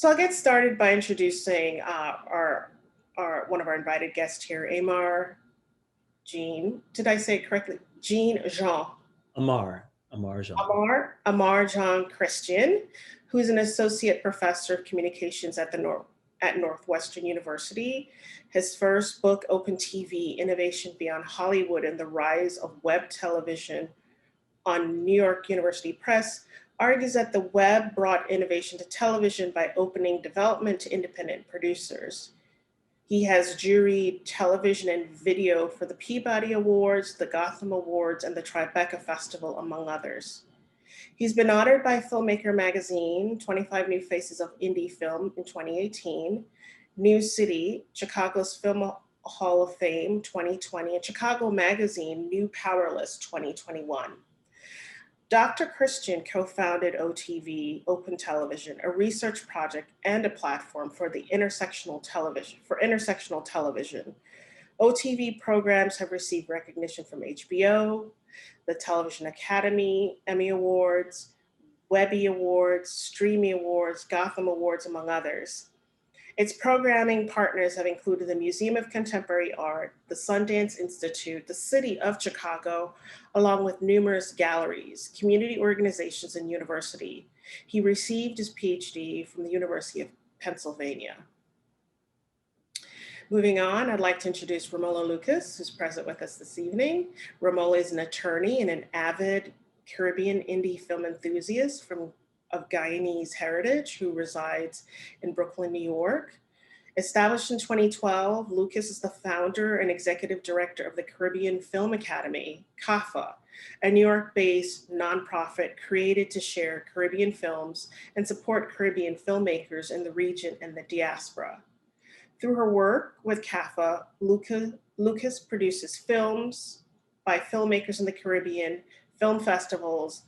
So I'll get started by introducing one of our invited guests here, Aymar Jean. Did I say it correctly? Jean. Aymar Jean. Aymar Jean Christian, who is an associate professor of communications at Northwestern University. His first book, Open TV, Innovation Beyond Hollywood and the Rise of Web Television on New York University Press, argues that the web brought innovation to television by opening development to independent producers. He has juried television and video for the Peabody Awards, the Gotham Awards, and the Tribeca Festival, among others. He's been honored by Filmmaker Magazine, 25 New Faces of Indie Film in 2018, NewCity, Chicago's Film Hall of Fame 2020, and Chicago Magazine New Powerless 2021. Dr. Christian co-founded OTV, Open Television, a research project and a platform for intersectional television. OTV programs have received recognition from HBO, the Television Academy, Emmy Awards, Webby Awards, Streamy Awards, Gotham Awards, among others. Its programming partners have included the Museum of Contemporary Art, the Sundance Institute, the City of Chicago, along with numerous galleries, community organizations, and university. He received his PhD from the University of Pennsylvania. Moving on, I'd like to introduce Ramola Lucas, who's present with us this evening. Ramola is an attorney and an avid Caribbean indie film enthusiast of Guyanese heritage who resides in Brooklyn, New York. Established in 2012, Lucas is the founder and executive director of the Caribbean Film Academy, CAFA, a New York-based nonprofit created to share Caribbean films and support Caribbean filmmakers in the region and the diaspora. Through her work with CAFA, Lucas produces films by filmmakers in the Caribbean, film festivals,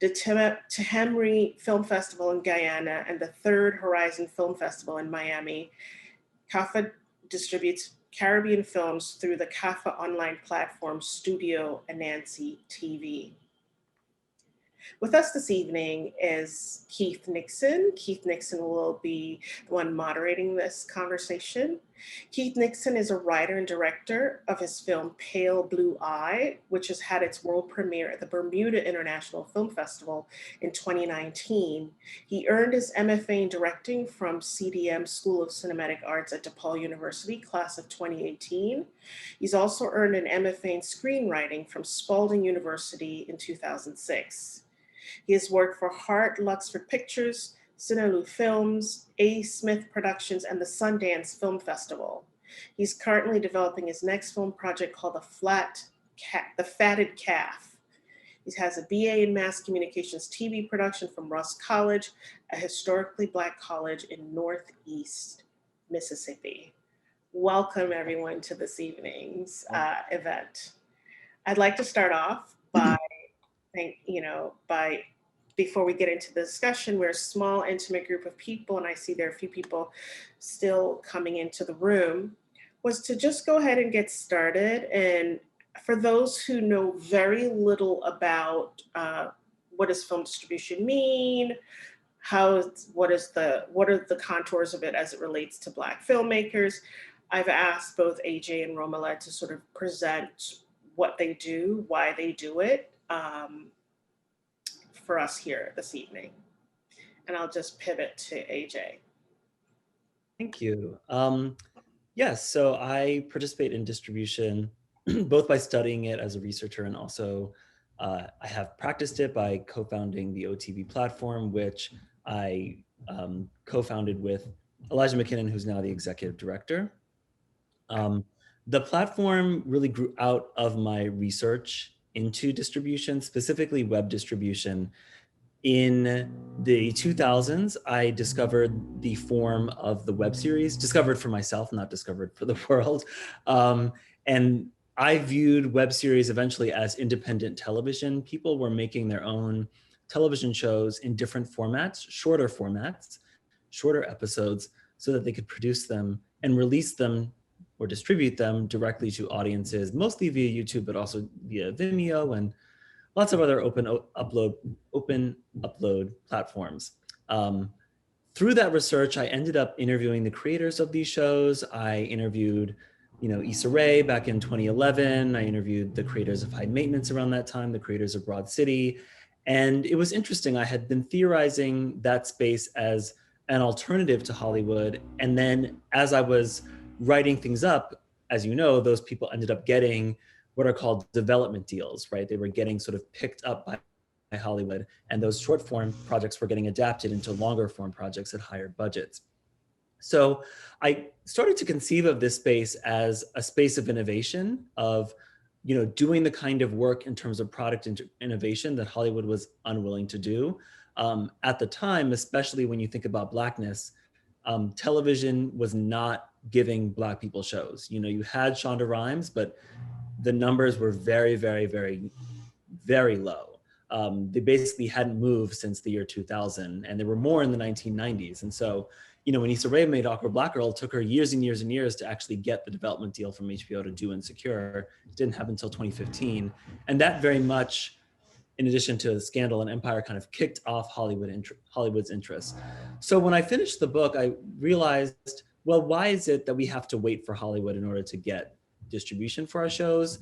the Tehemri Film Festival in Guyana, and the Third Horizon Film Festival in Miami. CAFA distributes Caribbean films through the CAFA online platform Studio Anansi TV. With us this evening is Keith Nixon. Keith Nixon will be the one moderating this conversation. Keith Nixon is a writer and director of his film Pale Blue Eye, which has had its world premiere at the Bermuda International Film Festival in 2019. He earned his MFA in directing from CDM School of Cinematic Arts at DePaul University, class of 2018. He's also earned an MFA in screenwriting from Spalding University in 2006. He has worked for Hart Luxford Pictures, Sinaloo Films, A. Smith Productions, and the Sundance Film Festival. He's currently developing his next film project called The Fatted Calf. He has a BA in Mass Communications TV production from Rusk College, a historically Black college in Northeast Mississippi. Welcome everyone to this evening's event. I'd like to start off by before we get into the discussion, we're a small, intimate group of people, and I see there are a few people still coming into the room, was to just go ahead and get started. And for those who know very little about what does film distribution mean, what are the contours of it as it relates to Black filmmakers, I've asked both AJ and Romola to sort of present what they do, why they do it, for us here this evening. And I'll just pivot to AJ. Thank you. Yes, so I participate in distribution both by studying it as a researcher and also I have practiced it by co-founding the OTV platform, which I co-founded with Elijah McKinnon, who's now the executive director. The platform really grew out of my research into distribution, specifically web distribution. In the 2000s, I discovered the form of the web series, discovered for myself, not discovered for the world. And I viewed web series eventually as independent television. People were making their own television shows in different formats, shorter episodes, so that they could produce them and release them or distribute them directly to audiences, mostly via YouTube, but also via Vimeo and lots of other open upload platforms. through that research, I ended up interviewing the creators of these shows. I interviewed, Issa Rae back in 2011. I interviewed the creators of High Maintenance around that time, the creators of Broad City. And it was interesting. I had been theorizing that space as an alternative to Hollywood. And then as I was writing things up, as you know, those people ended up getting what are called development deals, right? They were getting sort of picked up by Hollywood, and those short form projects were getting adapted into longer form projects at higher budgets. So I started to conceive of this space as a space of innovation, of doing the kind of work in terms of product innovation that Hollywood was unwilling to do. At the time, especially when you think about Blackness, television was not giving Black people shows. You had Shonda Rhimes, but the numbers were very, very, very, very low. They basically hadn't moved since the year 2000, and there were more in the 1990s. And so, when Issa Rae made Awkward Black Girl, it took her years and years and years to actually get the development deal from HBO to do Insecure. It didn't happen until 2015. And that very much, in addition to Scandal and Empire, kind of kicked off Hollywood's interest. So when I finished the book, I realized, well, why is it that we have to wait for Hollywood in order to get distribution for our shows?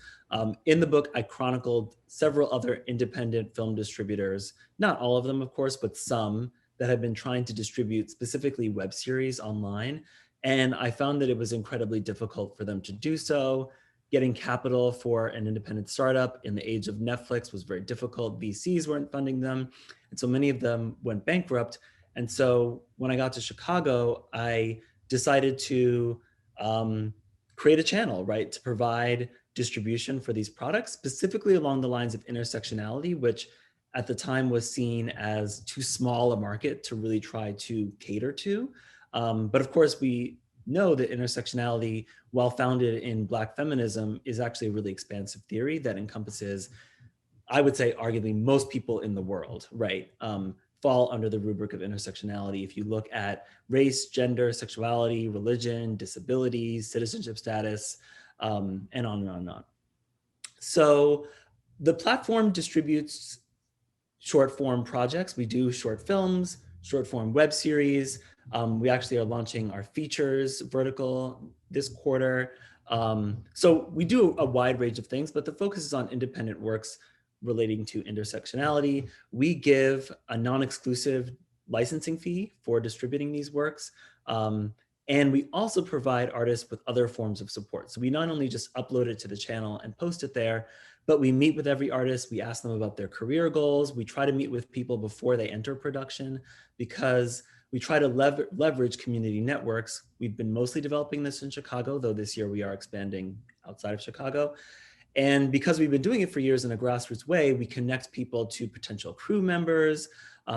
In the book, I chronicled several other independent film distributors, not all of them, of course, but some that have been trying to distribute specifically web series online. And I found that it was incredibly difficult for them to do so. Getting capital for an independent startup in the age of Netflix was very difficult. VCs weren't funding them. And so many of them went bankrupt. And so when I got to Chicago, I decided to create a channel, right, to provide distribution for these products, specifically along the lines of intersectionality, which at the time was seen as too small a market to really try to cater to. But of course, we know that intersectionality, while founded in Black feminism, is actually a really expansive theory that encompasses, I would say, arguably most people in the world, right? Fall under the rubric of intersectionality. If you look at race, gender, sexuality, religion, disabilities, citizenship status, and on and on and on. So the platform distributes short form projects. We do short films, short form web series. We actually are launching our features vertical this quarter. So we do a wide range of things, but the focus is on independent works relating to intersectionality. We give a non-exclusive licensing fee for distributing these works. And we also provide artists with other forms of support. So we not only just upload it to the channel and post it there, but we meet with every artist. We ask them about their career goals. We try to meet with people before they enter production, because we try to leverage community networks. We've been mostly developing this in Chicago, though this year we are expanding outside of Chicago. And because we've been doing it for years in a grassroots way, we connect people to potential crew members.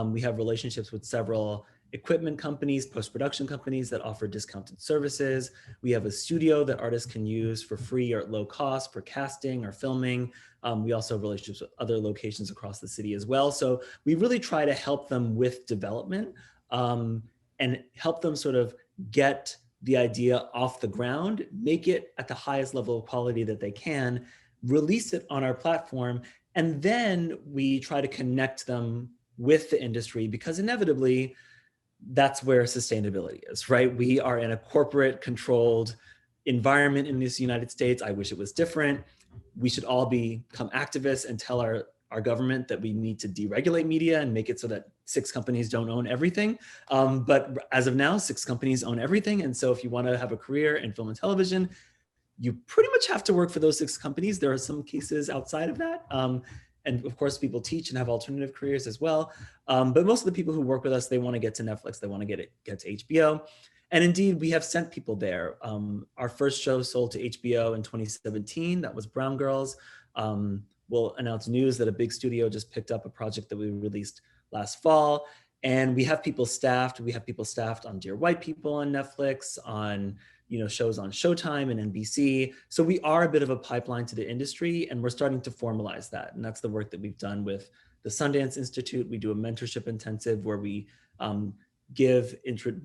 We have relationships with several equipment companies, post-production companies that offer discounted services. We have a studio that artists can use for free or at low cost for casting or filming. We also have relationships with other locations across the city as well. So we really try to help them with development and help them sort of get the idea off the ground, make it at the highest level of quality that they can, release it on our platform, and then we try to connect them with the industry, because inevitably, that's where sustainability is, right? We are in a corporate controlled environment in this United States. I wish it was different. We should all become activists and tell our government that we need to deregulate media and make it so that 6 companies don't own everything. But as of now, 6 companies own everything. And so if you want to have a career in film and television, you pretty much have to work for those 6 companies. There are some cases outside of that. And of course, people teach and have alternative careers as well. But most of the people who work with us, they want to get to Netflix, they want to get to HBO. And indeed, we have sent people there. Our first show sold to HBO in 2017. That was Brown Girls. We'll announce news that a big studio just picked up a project that we released last fall. And we have people staffed. We have people staffed on Dear White People on Netflix, on shows on Showtime and NBC. So we are a bit of a pipeline to the industry, and we're starting to formalize that. And that's the work that we've done with the Sundance Institute. We do a mentorship intensive where we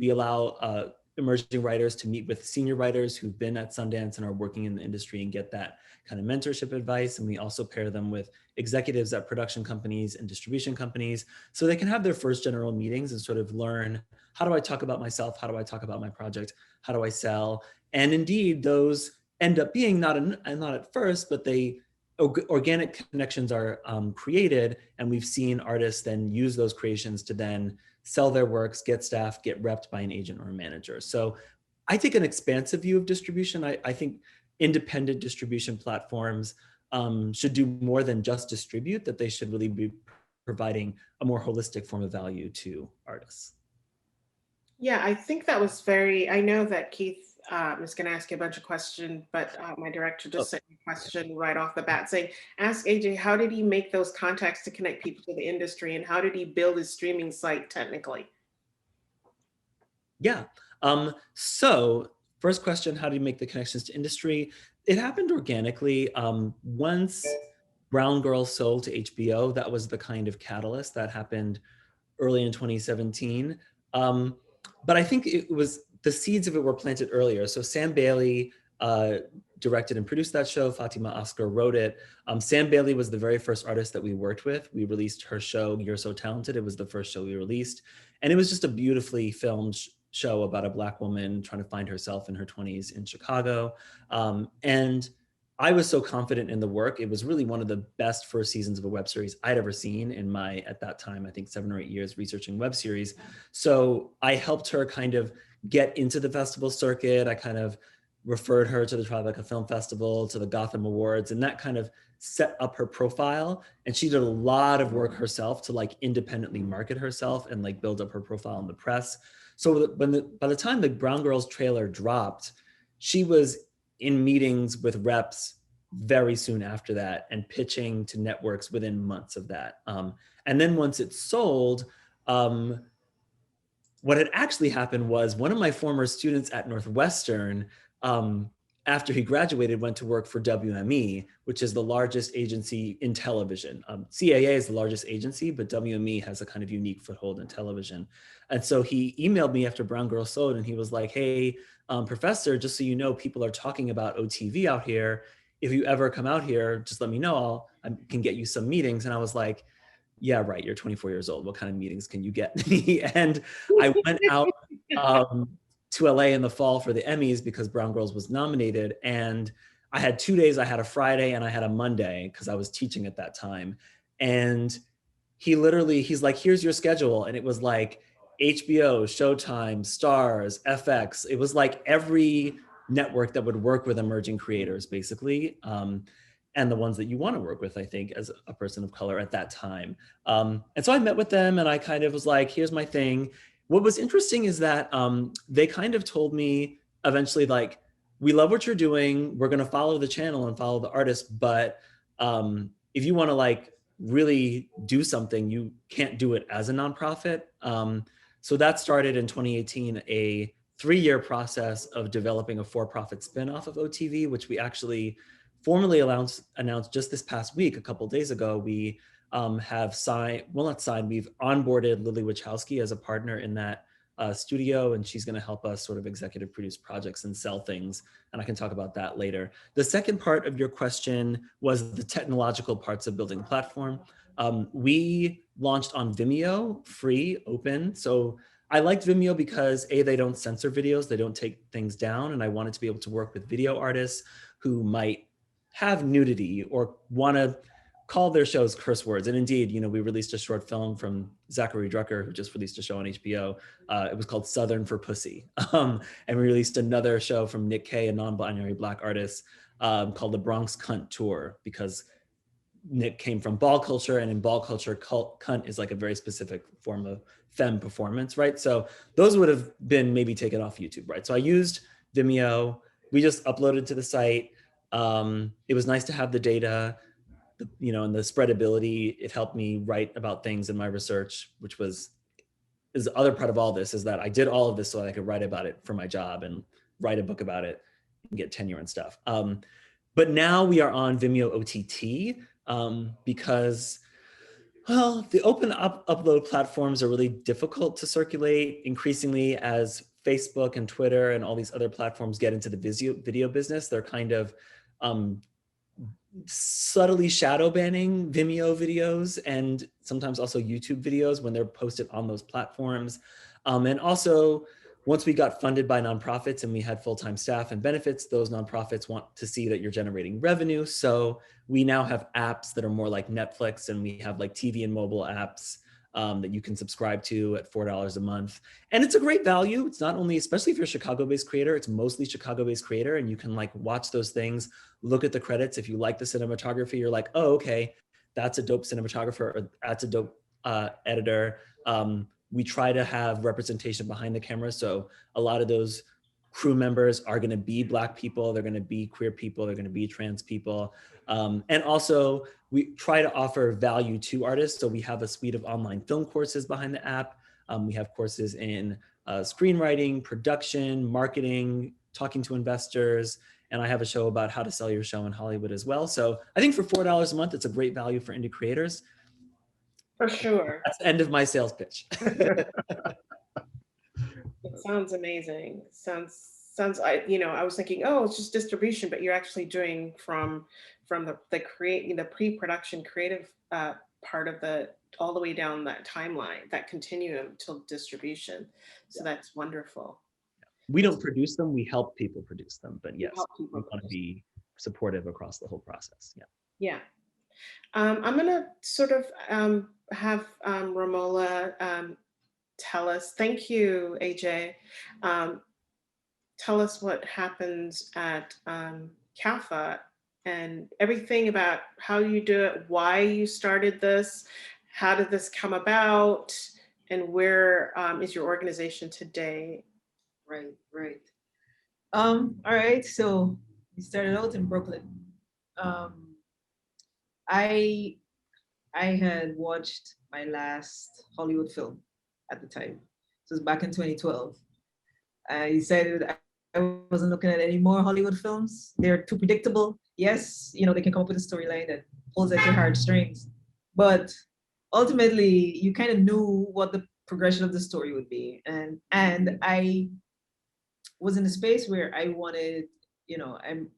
allow emerging writers to meet with senior writers who've been at Sundance and are working in the industry and get that kind of mentorship advice. And we also pair them with executives at production companies and distribution companies so they can have their first general meetings and sort of learn how do I talk about myself? How do I talk about my project? How do I sell? And indeed, those end up being not at first, but organic connections are created, and we've seen artists then use those creations to then sell their works, get staff, get repped by an agent or a manager. So I take an expansive view of distribution. I think independent distribution platforms should do more than just distribute, that they should really be providing a more holistic form of value to artists. Yeah, I think that was very, I know that Keith is going to ask you a bunch of questions, but my director just sent me a question right off the bat saying, ask AJ, how did he make those contacts to connect people to the industry, and how did he build his streaming site technically? Yeah, so first question, how do you make the connections to industry? It happened organically. Once Brown Girl sold to HBO, that was the kind of catalyst that happened early in 2017. But I think it was, the seeds of it were planted earlier. So Sam Bailey directed and produced that show. Fatima Oscar wrote it. Sam Bailey was the very first artist that we worked with. We released her show, You're So Talented. It was the first show we released. And it was just a beautifully filmed show about a Black woman trying to find herself in her 20s in Chicago. And I was so confident in the work. It was really one of the best first seasons of a web series I'd ever seen in my, at that time, I think 7 or 8 years researching web series. So I helped her kind of get into the festival circuit. I kind of referred her to the Tribeca Film Festival, to the Gotham Awards, and that kind of set up her profile. And she did a lot of work herself to like independently market herself and like build up her profile in the press. So by the time the Brown Girls trailer dropped, she was in meetings with reps very soon after that and pitching to networks within months of that. And then once it sold, what had actually happened was one of my former students at Northwestern, after he graduated, went to work for WME, which is the largest agency in television. CAA is the largest agency, but WME has a kind of unique foothold in television. And so he emailed me after Brown Girl Sold, and he was like, hey, professor, just so you know, people are talking about OTV out here. If you ever come out here, just let me know. I can get you some meetings. And I was like, yeah, right, you're 24 years old. What kind of meetings can you get me? And I went out to LA in the fall for the Emmys because Brown Girls was nominated. And I had 2 days. I had a Friday and I had a Monday because I was teaching at that time. And he's like, here's your schedule. And it was like HBO, Showtime, Stars, FX. It was like every network that would work with emerging creators, basically. And the ones that you want to work with, I think, as a person of color at that time. And so I met with them and I kind of was like, here's my thing. What was interesting is that they kind of told me eventually, like, we love what you're doing. We're going to follow the channel and follow the artist. But if you want to like really do something, you can't do it as a nonprofit. So that started in 2018, a 3-year process of developing a for-profit spinoff of OTV, which we actually formally announced just this past week, a couple of days ago. We have signed, well, not signed, we've onboarded Lily Wachowski as a partner in that studio, and she's going to help us sort of executive produce projects and sell things. And I can talk about that later. The second part of your question was the technological parts of building a platform. We launched on Vimeo, free, open. So I liked Vimeo because A, they don't censor videos, they don't take things down. And I wanted to be able to work with video artists who might have nudity or want to call their shows curse words. And indeed, you know, we released a short film from Zachary Drucker, who just released a show on HBO. It was called Southern for Pussy. And we released another show from Nick Kay, a non-binary Black artist, called The Bronx Cunt Tour, because Nick came from ball culture, and in ball culture, cunt is like a very specific form of femme performance, right? So those would have been maybe taken off YouTube, right? So I used Vimeo. We just uploaded to the site. It was nice to have the data, you know, and the spreadability. It helped me write about things in my research, which is the other part of all this, is that I did all of this so that I could write about it for my job and write a book about it and get tenure and stuff. But now we are on Vimeo OTT because, well, the open upload platforms are really difficult to circulate increasingly as Facebook and Twitter and all these other platforms get into the video business. They're kind of subtly shadow banning Vimeo videos and sometimes also YouTube videos when they're posted on those platforms. And also, once we got funded by nonprofits and we had full-time staff and benefits, those nonprofits want to see that you're generating revenue. So we now have apps that are more like Netflix, and we have like TV and mobile apps that you can subscribe to at $4 a month. And it's a great value. It's not only, especially if you're a Chicago-based creator, it's mostly Chicago-based creator, and you can like watch those things, look at the credits. If you like the cinematography, you're like, oh, okay, that's a dope cinematographer, or that's a dope editor. We try to have representation behind the camera. So a lot of those crew members are going to be Black people, they're going to be queer people, they're going to be trans people. And also we try to offer value to artists. So we have a suite of online film courses behind the app. We have courses in screenwriting, production, marketing, talking to investors. And I have a show about how to sell your show in Hollywood as well. So I think for $4 a month, it's a great value for indie creators. For sure. That's the end of my sales pitch. It sounds amazing. Sounds. I was thinking, oh, it's just distribution, but you're actually doing from the pre-production creative part of all the way down that timeline, that continuum till distribution. So that's wonderful. We don't produce them; we help people produce them. But yes, we want to be supportive across the whole process. Yeah. Yeah. I'm going to sort of have Ramola tell us, thank you, AJ, tell us what happens at CAFA and everything about how you do it, why you started this, how did this come about, and where is your organization today? Right. All right, so we started out in Brooklyn. I had watched my last Hollywood film at the time. So it was back in 2012. I decided I wasn't looking at any more Hollywood films. They're too predictable. Yes, they can come up with a storyline that pulls at your heartstrings, but ultimately you kind of knew what the progression of the story would be. And I was in a space where I wanted,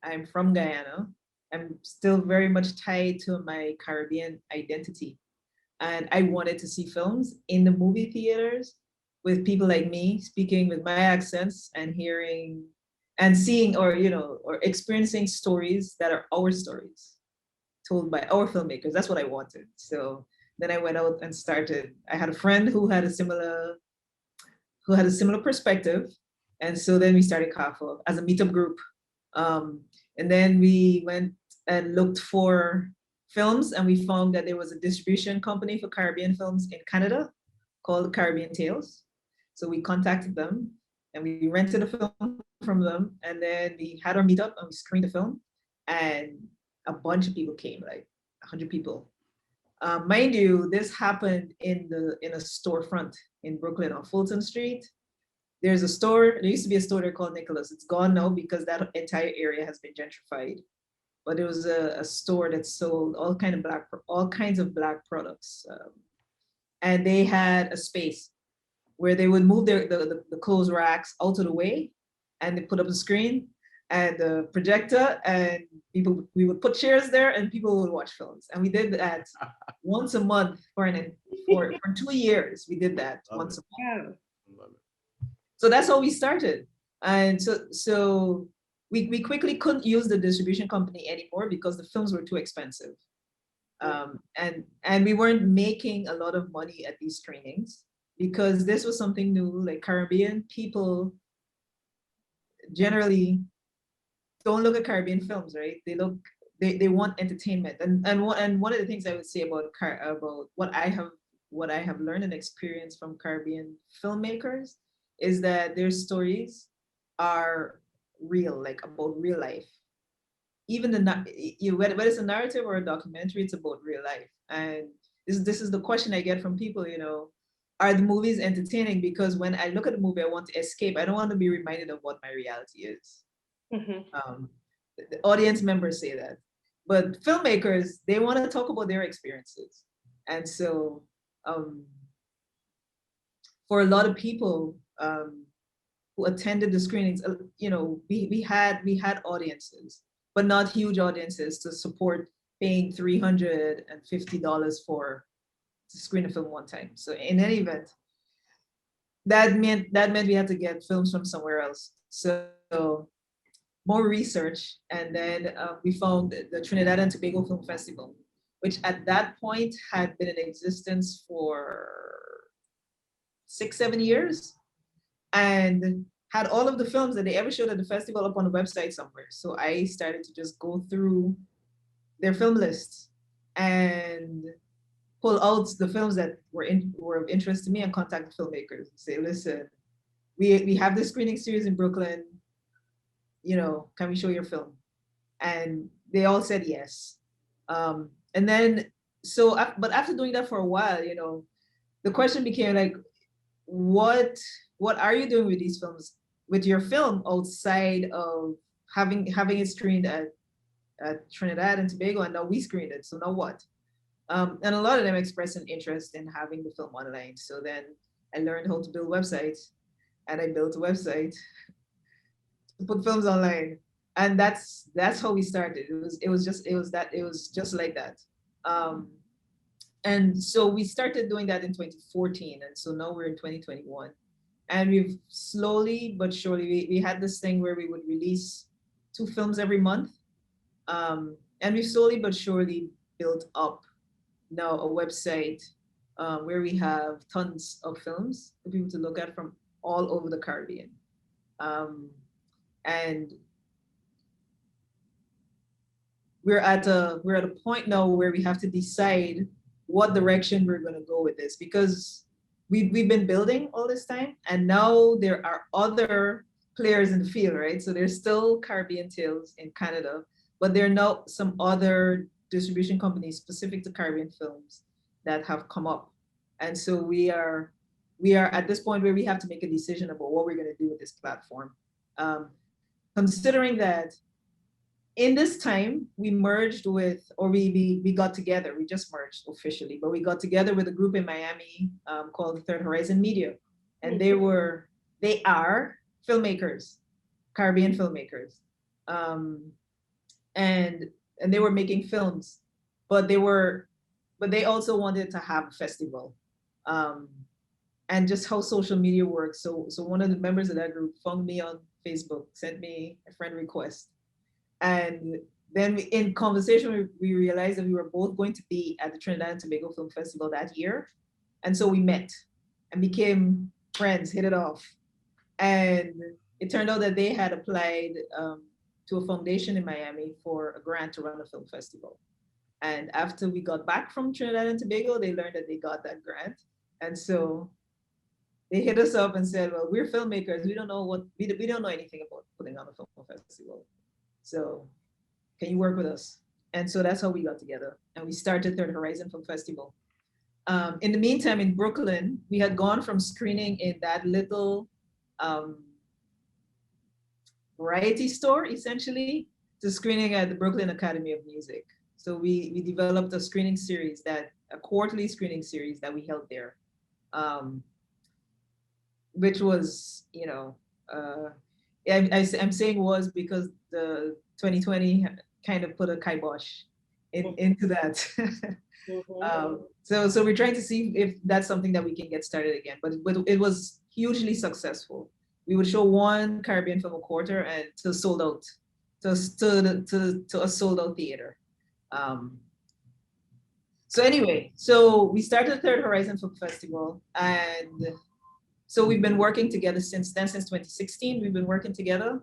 I'm from Guyana. I'm still very much tied to my Caribbean identity. And I wanted to see films in the movie theaters with people like me speaking with my accents and hearing and seeing or experiencing stories that are our stories told by our filmmakers. That's what I wanted. So then I went out and started. I had a friend who had a similar perspective. And so then we started CAFA as a meetup group. And then we went and looked for films, and we found that there was a distribution company for Caribbean films in Canada called Caribbean Tales. So we contacted them and we rented a film from them, and then we had our meetup and we screened the film, and a bunch of people came, like 100 people. Mind you, this happened in a storefront in Brooklyn on Fulton Street. There's a store, there used to be a store there called Nicholas. It's gone now because that entire area has been gentrified. But there was a store that sold all kinds of Black products. And they had a space where they would move the clothes racks out of the way, and they put up a screen and the projector, and we would put chairs there and people would watch films. And we did that once a month for 2 years. We did that once a month. So that's how we started. And so we quickly couldn't use the distribution company anymore because the films were too expensive. And we weren't making a lot of money at these screenings because this was something new. Like, Caribbean people generally don't look at Caribbean films, right? They want entertainment. And one of the things I would say about what I have learned and experienced from Caribbean filmmakers is that their stories are real, like about real life. Even whether it's a narrative or a documentary, it's about real life. And this is the question I get from people, are the movies entertaining? Because when I look at a movie, I want to escape. I don't want to be reminded of what my reality is. Mm-hmm. The audience members say that. But filmmakers, they want to talk about their experiences. And so for a lot of people, who attended the screenings, we had audiences, but not huge audiences to support paying $350 to screen a film one time. So in any event, that meant we had to get films from somewhere else. So more research, and then we found the Trinidad and Tobago Film Festival, which at that point had been in existence for 6-7 years, and had all of the films that they ever showed at the festival up on the website somewhere. So I started to just go through their film lists and pull out the films that were of interest to me and contact the filmmakers and say, listen, we have this screening series in Brooklyn, you know, can we show your film? And they all said yes. And then, but after doing that for a while, you know, the question became like, what are you doing with these films, with your film, outside of having it screened at Trinidad and Tobago, and now we screened it, so now what? And a lot of them expressed an interest in having the film online. So then I learned how to build websites, and I built a website to put films online. And that's how we started. It was just like that. And so we started doing that in 2014. And so now we're in 2021. And we've slowly but surely, we had this thing where we would release 2 films every month. And we've slowly but surely built up now a website where we have tons of films for people to look at from all over the Caribbean. And we're at a point now where we have to decide what direction we're going to go with this, because we've been building all this time, and now there are other players in the field, right? So there's still Caribbean Tales in Canada, but there are now some other distribution companies specific to Caribbean films that have come up. And so we are at this point where we have to make a decision about what we're going to do with this platform. Considering that in this time, we merged with, or we got together, we just merged officially, but we got together with a group in Miami called the Third Horizon Media. And they are filmmakers, Caribbean filmmakers. And they were making films, but they also wanted to have a festival. And just how social media works. So one of the members of that group found me on Facebook, sent me a friend request. And then in conversation, we realized that we were both going to be at the Trinidad and Tobago Film Festival that year. And so we met and became friends, hit it off. And it turned out that they had applied to a foundation in Miami for a grant to run a film festival. And after we got back from Trinidad and Tobago, they learned that they got that grant. And so they hit us up and said, well, we're filmmakers. We don't know anything about putting on a film festival. So can you work with us? And so that's how we got together. And we started Third Horizon Film Festival. In the meantime, in Brooklyn, we had gone from screening in that little variety store, essentially, to screening at the Brooklyn Academy of Music. So we developed a screening series, a quarterly screening series that we held there, which was, you know, I'm saying was because the 2020 kind of put a kibosh into that. So we're trying to see if that's something that we can get started again. But it was hugely successful. We would show one Caribbean film a quarter and to sold out, to a sold out theater. So anyway, so we started Third Horizon Film Festival, and so we've been working together since then, since 2016, we've been working together.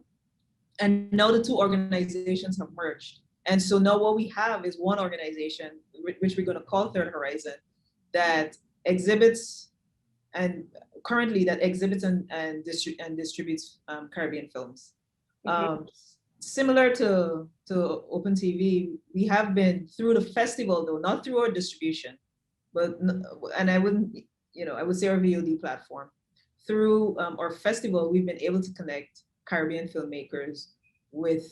And now the 2 organizations have merged. And so now what we have is one organization, which we're going to call Third Horizon, that exhibits and distributes Caribbean films. Similar to Open TV, we have been through the festival, though, not through our distribution, and I would say our VOD platform. Through our festival, we've been able to connect Caribbean filmmakers with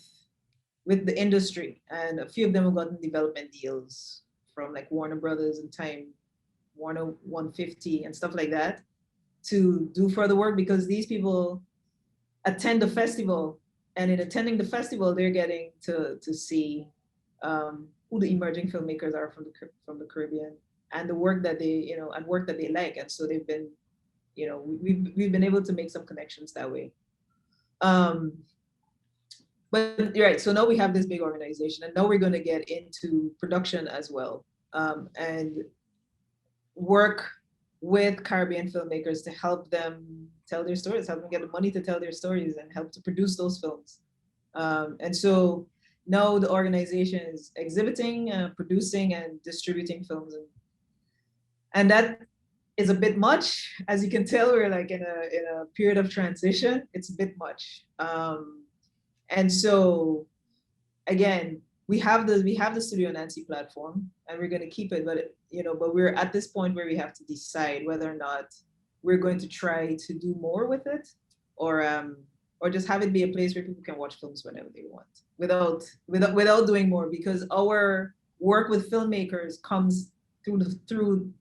the industry, and a few of them have gotten development deals from like Warner Brothers and Time, Warner 150 and stuff like that, to do further work, because these people attend the festival, and in attending the festival, they're getting to see who the emerging filmmakers are from the Caribbean, and the work that they like, and so they've been you know, we've been able to make some connections that way. But you're right, so now we have this big organization, and now we're going to get into production as well, and work with Caribbean filmmakers to help them tell their stories, help them get the money to tell their stories, and help to produce those films. And so now the organization is exhibiting, producing, and distributing films, and that is a bit much. As you can tell, we're like in a period of transition. It's a bit much. And so again, we have the Studio Nancy platform, and we're going to keep it, but but we're at this point where we have to decide whether or not we're going to try to do more with it, or just have it be a place where people can watch films whenever they want, without doing more, because our work with filmmakers comes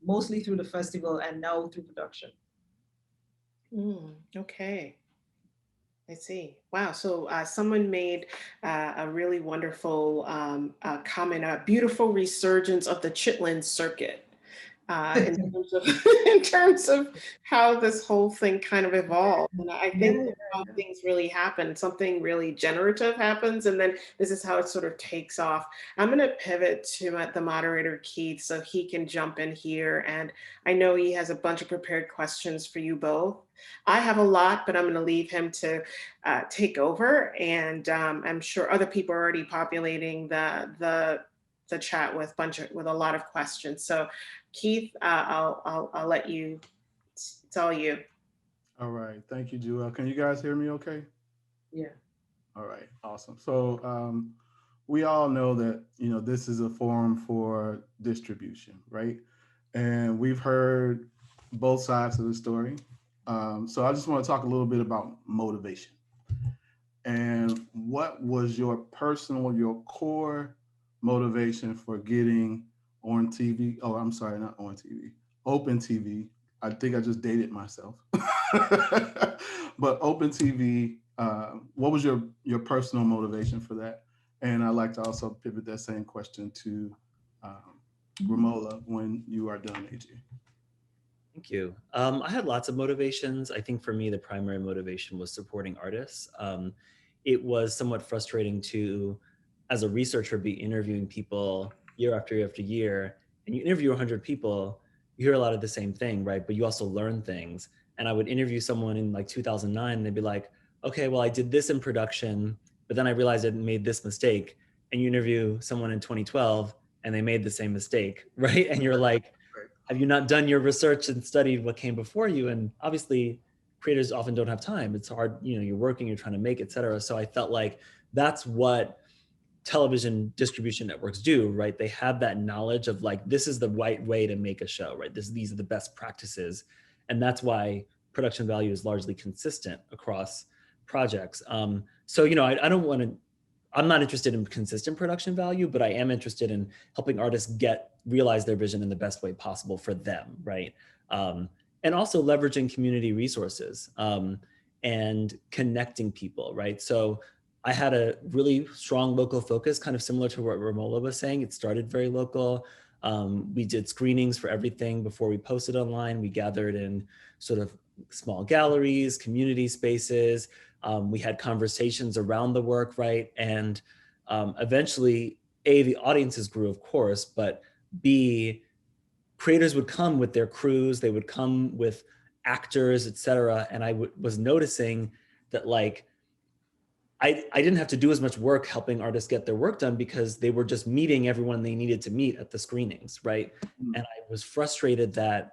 mostly through the festival and now through production. Okay. I see. Wow. So someone made a really wonderful comment, a beautiful resurgence of the Chitlin circuit in terms of how this whole thing kind of evolved. And I think how things really happen, something really generative happens, and then this is how it sort of takes off. I'm going to pivot to the moderator, Keith, so he can jump in here. And I know he has a bunch of prepared questions for you both. I have a lot, but I'm going to leave him to take over. And I'm sure other people are already populating the chat with a lot of questions. So Keith, I'll let you. It's all you. All right. Thank you, Juelle. Can you guys hear me okay? Yeah. All right. Awesome. So we all know that, this is a forum for distribution, right? And we've heard both sides of the story. So I just want to talk a little bit about motivation. And what was your core motivation for getting on TV? Oh, I'm sorry, not on TV, Open TV. I think I just dated myself. But Open TV, what was your personal motivation for that? And I'd like to also pivot that same question to Ramola when you are done, AJ. Thank you. I had lots of motivations. I think for me, the primary motivation was supporting artists. It was somewhat frustrating to, as a researcher, be interviewing people year after year after year, and you interview 100 people, you hear a lot of the same thing, right? But you also learn things. And I would interview someone in like 2009, and they'd be like, okay, well, I did this in production, but then I realized I made this mistake. And you interview someone in 2012, and they made the same mistake, right? And you're like, have you not done your research and studied what came before you? And obviously, creators often don't have time. It's hard, you're working, you're trying to make, et cetera. So I felt like that's what television distribution networks do, right? They have that knowledge of like, this is the right way to make a show, right? These are the best practices. And that's why production value is largely consistent across projects. So, I don't want to, I'm not interested in consistent production value, but I am interested in helping artists realize their vision in the best way possible for them, right? And also leveraging community resources and connecting people, right? So I had a really strong local focus, kind of similar to what Romola was saying. It started very local. We did screenings for everything before we posted online. We gathered in sort of small galleries, community spaces. We had conversations around the work, right? And eventually, A, the audiences grew, of course, but B, creators would come with their crews, they would come with actors, et cetera. And I was noticing that like, I didn't have to do as much work helping artists get their work done because they were just meeting everyone they needed to meet at the screenings, right? Mm-hmm. And I was frustrated that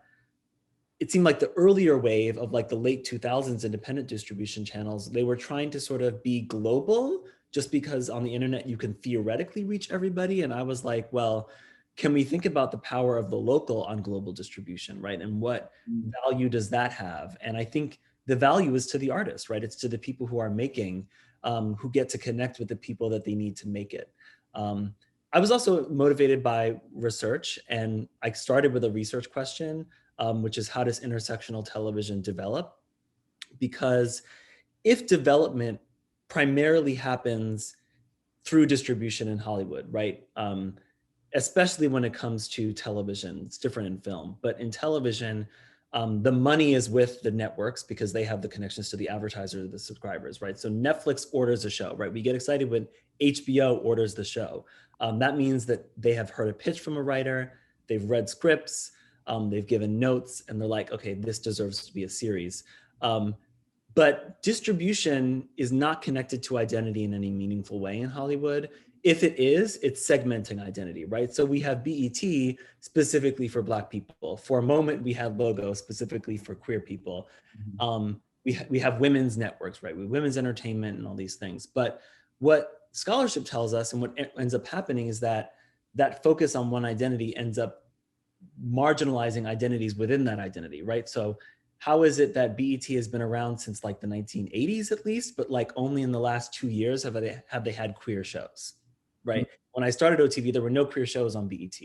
it seemed like the earlier wave of like the late 2000s independent distribution channels, they were trying to sort of be global just because on the internet you can theoretically reach everybody. And I was like, well, can we think about the power of the local on global distribution, right? And what value does that have? And I think the value is to the artist, right? It's to the people who are making, who get to connect with the people that they need to make it. I was also motivated by research, and I started with a research question, which is how does intersectional television develop? Because if development primarily happens through distribution in Hollywood, right? Especially when it comes to television, it's different in film, but in television, The money is with the networks because they have the connections to the advertisers, the subscribers, right? So Netflix orders a show, right? We get excited when HBO orders the show. That means that they have heard a pitch from a writer, they've read scripts, they've given notes, and they're like, okay, this deserves to be a series. But distribution is not connected to identity in any meaningful way in Hollywood. If it is, it's segmenting identity, right? So we have BET specifically for Black people. For a moment, we had Logo specifically for queer people. We have women's networks, right? With women's entertainment and all these things. But what scholarship tells us and what ends up happening is that that focus on one identity ends up marginalizing identities within that identity, right? So how is it that BET has been around since like the 1980s at least, but like only in the last 2 years have they had queer shows, right? When I started OTV, there were no queer shows on BET.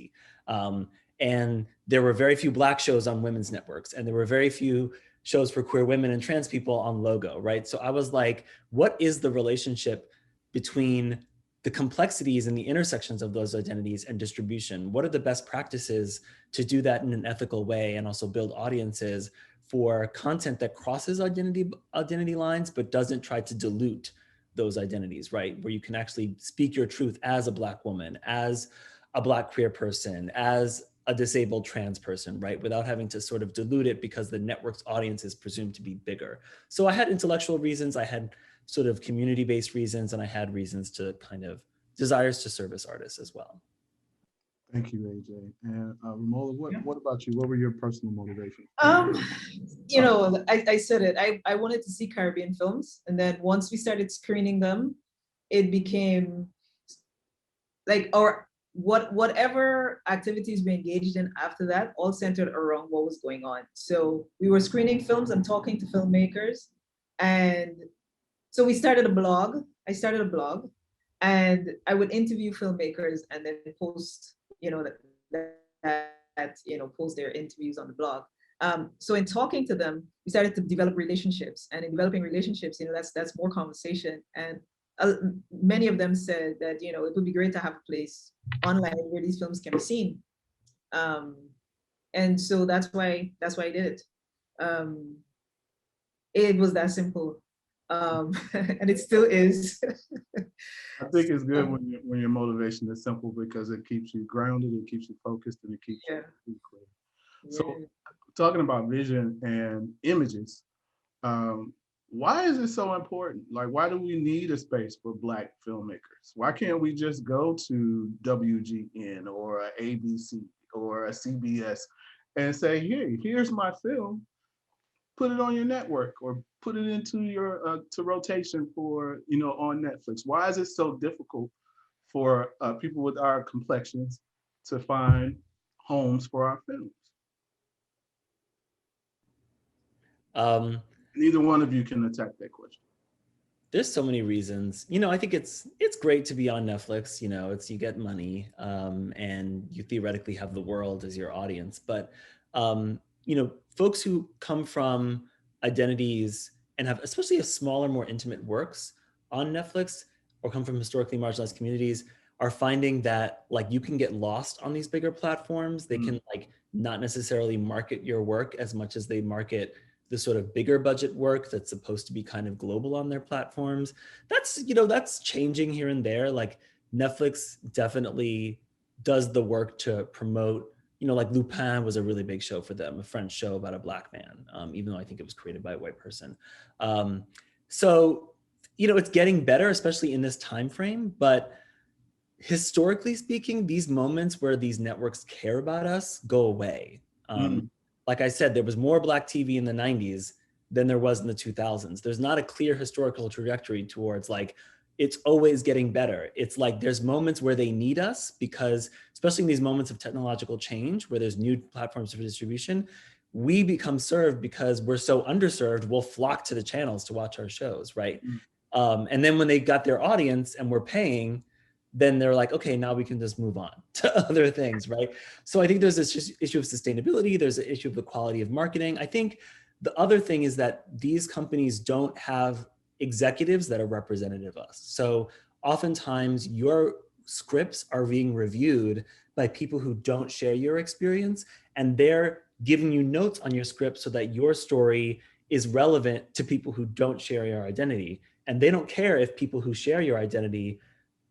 And there were very few Black shows on women's networks, and there were very few shows for queer women and trans people on Logo, right? So I was like, what is the relationship between the complexities and the intersections of those identities and distribution? What are the best practices to do that in an ethical way and also build audiences for content that crosses identity lines, but doesn't try to dilute those identities, right? Where you can actually speak your truth as a Black woman, as a Black queer person, as a disabled trans person, right? Without having to sort of dilute it because the network's audience is presumed to be bigger. So I had intellectual reasons, I had sort of community-based reasons, and I had reasons to kind of desires to service artists as well. Thank you, AJ. And Ramola, what about you? What were your personal motivations? You know, I said it, I wanted to see Caribbean films. And then once we started screening them, it became like, whatever activities we engaged in after that all centered around what was going on. So we were screening films and talking to filmmakers. And so we started a blog. I started a blog, and I would interview filmmakers and then post, you know, post their interviews on the blog. So in talking to them, we started to develop relationships, and in developing relationships, you know, that's more conversation. And many of them said that, you know, it would be great to have a place online where these films can be seen. And so that's why I did it. It was that simple. And it still is. I think it's good when your motivation is simple, because it keeps you grounded, it keeps you focused, and it keeps you clear. So talking about vision and images, why is it so important? Like, why do we need a space for Black filmmakers? Why can't we just go to WGN or a ABC or a CBS and say, hey, here's my film, put it on your network or put it into your to rotation for, you know, on Netflix? Why is it so difficult for people with our complexions to find homes for our films? Neither one of you can attack that question. There's so many reasons. You know, I think it's great to be on Netflix. You know, you get money, and you theoretically have the world as your audience. But you know, folks who come from identities and have especially a smaller, more intimate works on Netflix, or come from historically marginalized communities, are finding that like you can get lost on these bigger platforms. They can like not necessarily market your work as much as they market the sort of bigger budget work that's supposed to be kind of global on their platforms. That's, you know, that's changing here and there. Like Netflix definitely does the work to promote, you know, like Lupin was a really big show for them, a French show about a Black man, even though I think it was created by a white person. So, you know, it's getting better, especially in this time frame, but historically speaking, these moments where these networks care about us go away. Like I said, there was more Black TV in the 90s than there was in the 2000s. There's not a clear historical trajectory towards like, it's always getting better. It's like there's moments where they need us because, especially in these moments of technological change, where there's new platforms for distribution, we become served because we're so underserved, we'll flock to the channels to watch our shows, right? And then when they got their audience and we're paying, then they're like, okay, now we can just move on to other things, right? So I think there's this issue of sustainability. There's an issue of the quality of marketing. I think the other thing is that these companies don't have executives that are representative of us. So oftentimes your scripts are being reviewed by people who don't share your experience, and they're giving you notes on your script so that your story is relevant to people who don't share your identity. And they don't care if people who share your identity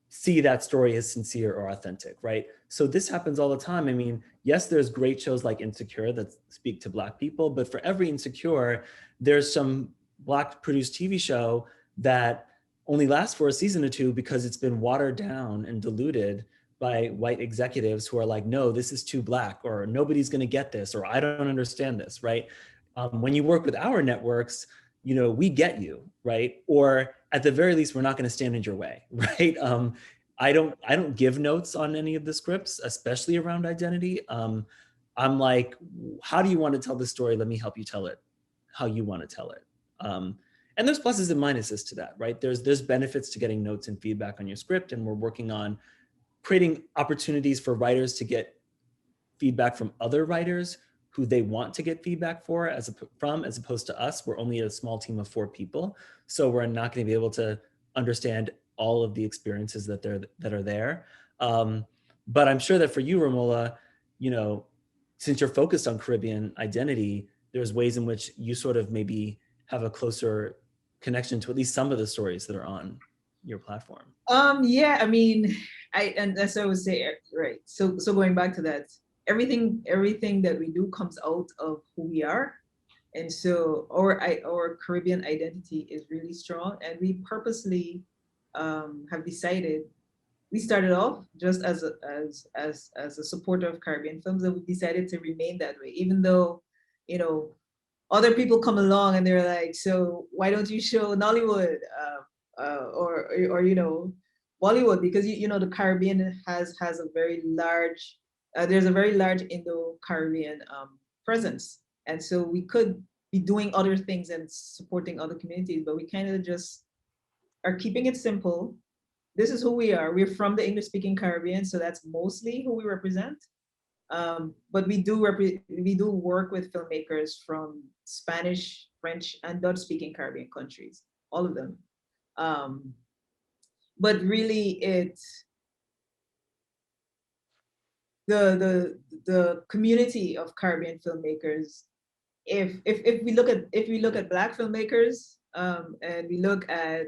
see that story as sincere or authentic, right? So this happens all the time. I mean, yes, there's great shows like Insecure that speak to Black people, but for every Insecure, there's some Black produced TV show that only lasts for a season or two because it's been watered down and diluted by white executives who are like, no, this is too Black, or nobody's gonna get this, or I don't understand this, right? When you work with our networks, you know, we get you, right? Or at the very least, we're not going to stand in your way, right? I don't give notes on any of the scripts, especially around identity. I'm like, how do you want to tell this story? Let me help you tell it how you want to tell it. And there's pluses and minuses to that, right? There's benefits to getting notes and feedback on your script, and we're working on creating opportunities for writers to get feedback from other writers who they want to get feedback as opposed to us. We're only a small team of 4 people. So we're not going to be able to understand all of the experiences that are there. But I'm sure that for you, Romola, you know, since you're focused on Caribbean identity, there's ways in which you sort of maybe have a closer connection to at least some of the stories that are on your platform. Yeah, I mean, and as I would say, right. So going back to that, everything that we do comes out of who we are. And so our Caribbean identity is really strong, and we purposely have decided. We started off just as a supporter of Caribbean films, and we decided to remain that way, even though, you know, other people come along and they're like, so why don't you show Nollywood or you know, Bollywood, because you know the Caribbean has a very large there's a very large Indo-Caribbean presence, and so we could be doing other things and supporting other communities, but we kind of just are keeping it simple. This is who we are. We're from the English-speaking Caribbean, so that's mostly who we represent. But we do work with filmmakers from Spanish, French, and Dutch-speaking Caribbean countries, all of them. But really, the community of Caribbean filmmakers. If we look at Black filmmakers, and we look at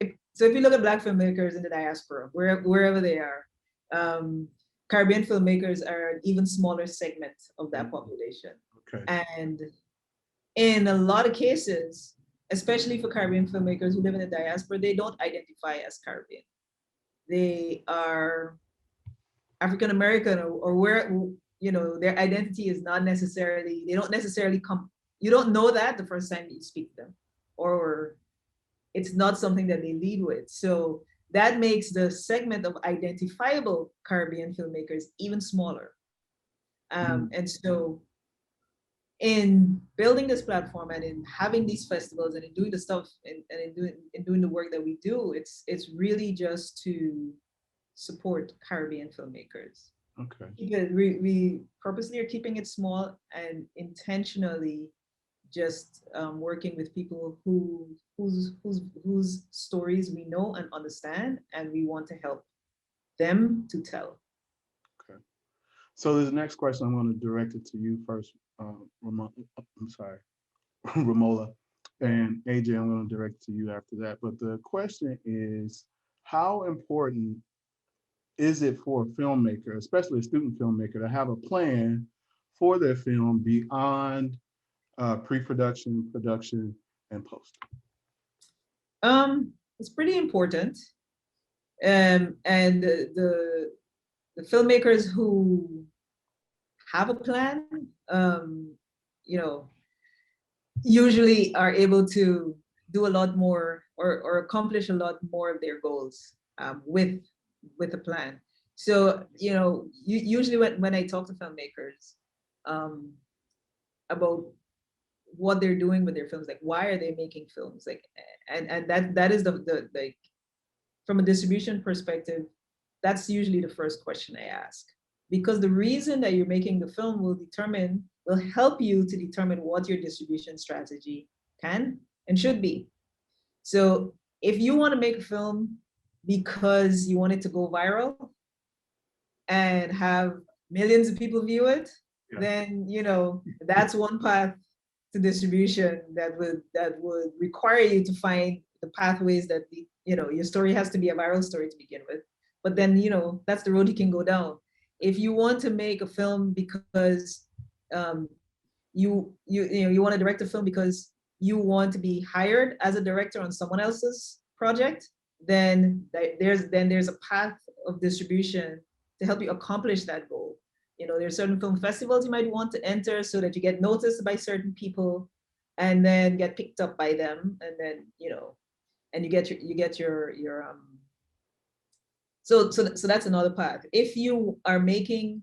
if you look at Black filmmakers in the diaspora, wherever they are, Caribbean filmmakers are an even smaller segment of that population. Okay. And in a lot of cases, especially for Caribbean filmmakers who live in the diaspora, they don't identify as Caribbean. They are African American, or where, you know, their identity is not necessarily, they don't necessarily come, you don't know that the first time you speak to them, or it's not something that they lead with. So that makes the segment of identifiable Caribbean filmmakers even smaller. And so in building this platform and in having these festivals and in doing the stuff and in doing the work that we do, it's really just to support Caribbean filmmakers. Okay. We purposely are keeping it small and intentionally just working with people whose stories we know and understand, and we want to help them to tell. Okay. So this next question, I'm going to direct it to you first, Romola, and AJ, I'm going to direct it to you after that. But the question is, how important is it for a filmmaker, especially a student filmmaker, to have a plan for their film beyond pre-production, production, and post? It's pretty important. And the filmmakers who have a plan, you know, usually are able to do a lot more or accomplish a lot more of their goals with a plan. So, you know, usually when I talk to filmmakers about what they're doing with their films, like why are they making films, like, and that is the like, from a distribution perspective, that's usually the first question I ask, because the reason that you're making the film will help you to determine what your distribution strategy can and should be. So if you want to make a film because you want it to go viral and have millions of people view it, Yeah. then, that's one path to distribution that would require you to find the pathways that your story has to be a viral story to begin with. But then, that's the road you can go down. If you want to make a film because you want to direct a film because you want to be hired as a director on someone else's project, then there's a path of distribution to help you accomplish that goal. There's certain film festivals you might want to enter so that you get noticed by certain people and then get picked up by them, and then and you get your so that's another path. If you are making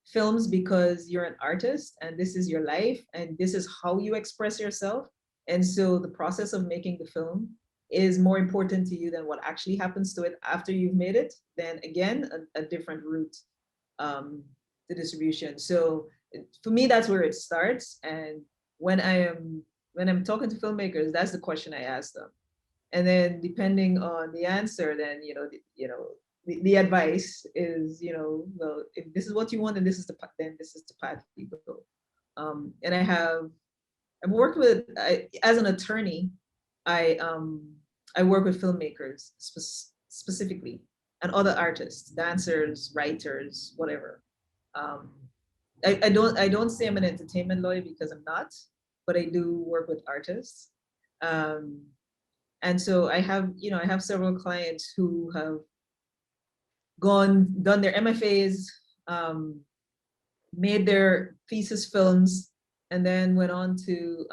films because you're an artist and this is your life and this is how you express yourself, and so the process of making the film is more important to you than what actually happens to it after you've made it, then again, a different route to distribution. So for me, that's where it starts. And when I'm talking to filmmakers, that's the question I ask them. And then depending on the answer, then the advice is, well, if this is what you want, then this is the path you go. And I've worked with, as an attorney, I work with filmmakers specifically, and other artists, dancers, writers, whatever. I don't say I'm an entertainment lawyer because I'm not, but I do work with artists. And so I have several clients who have done their MFAs, made their thesis films, and then went on to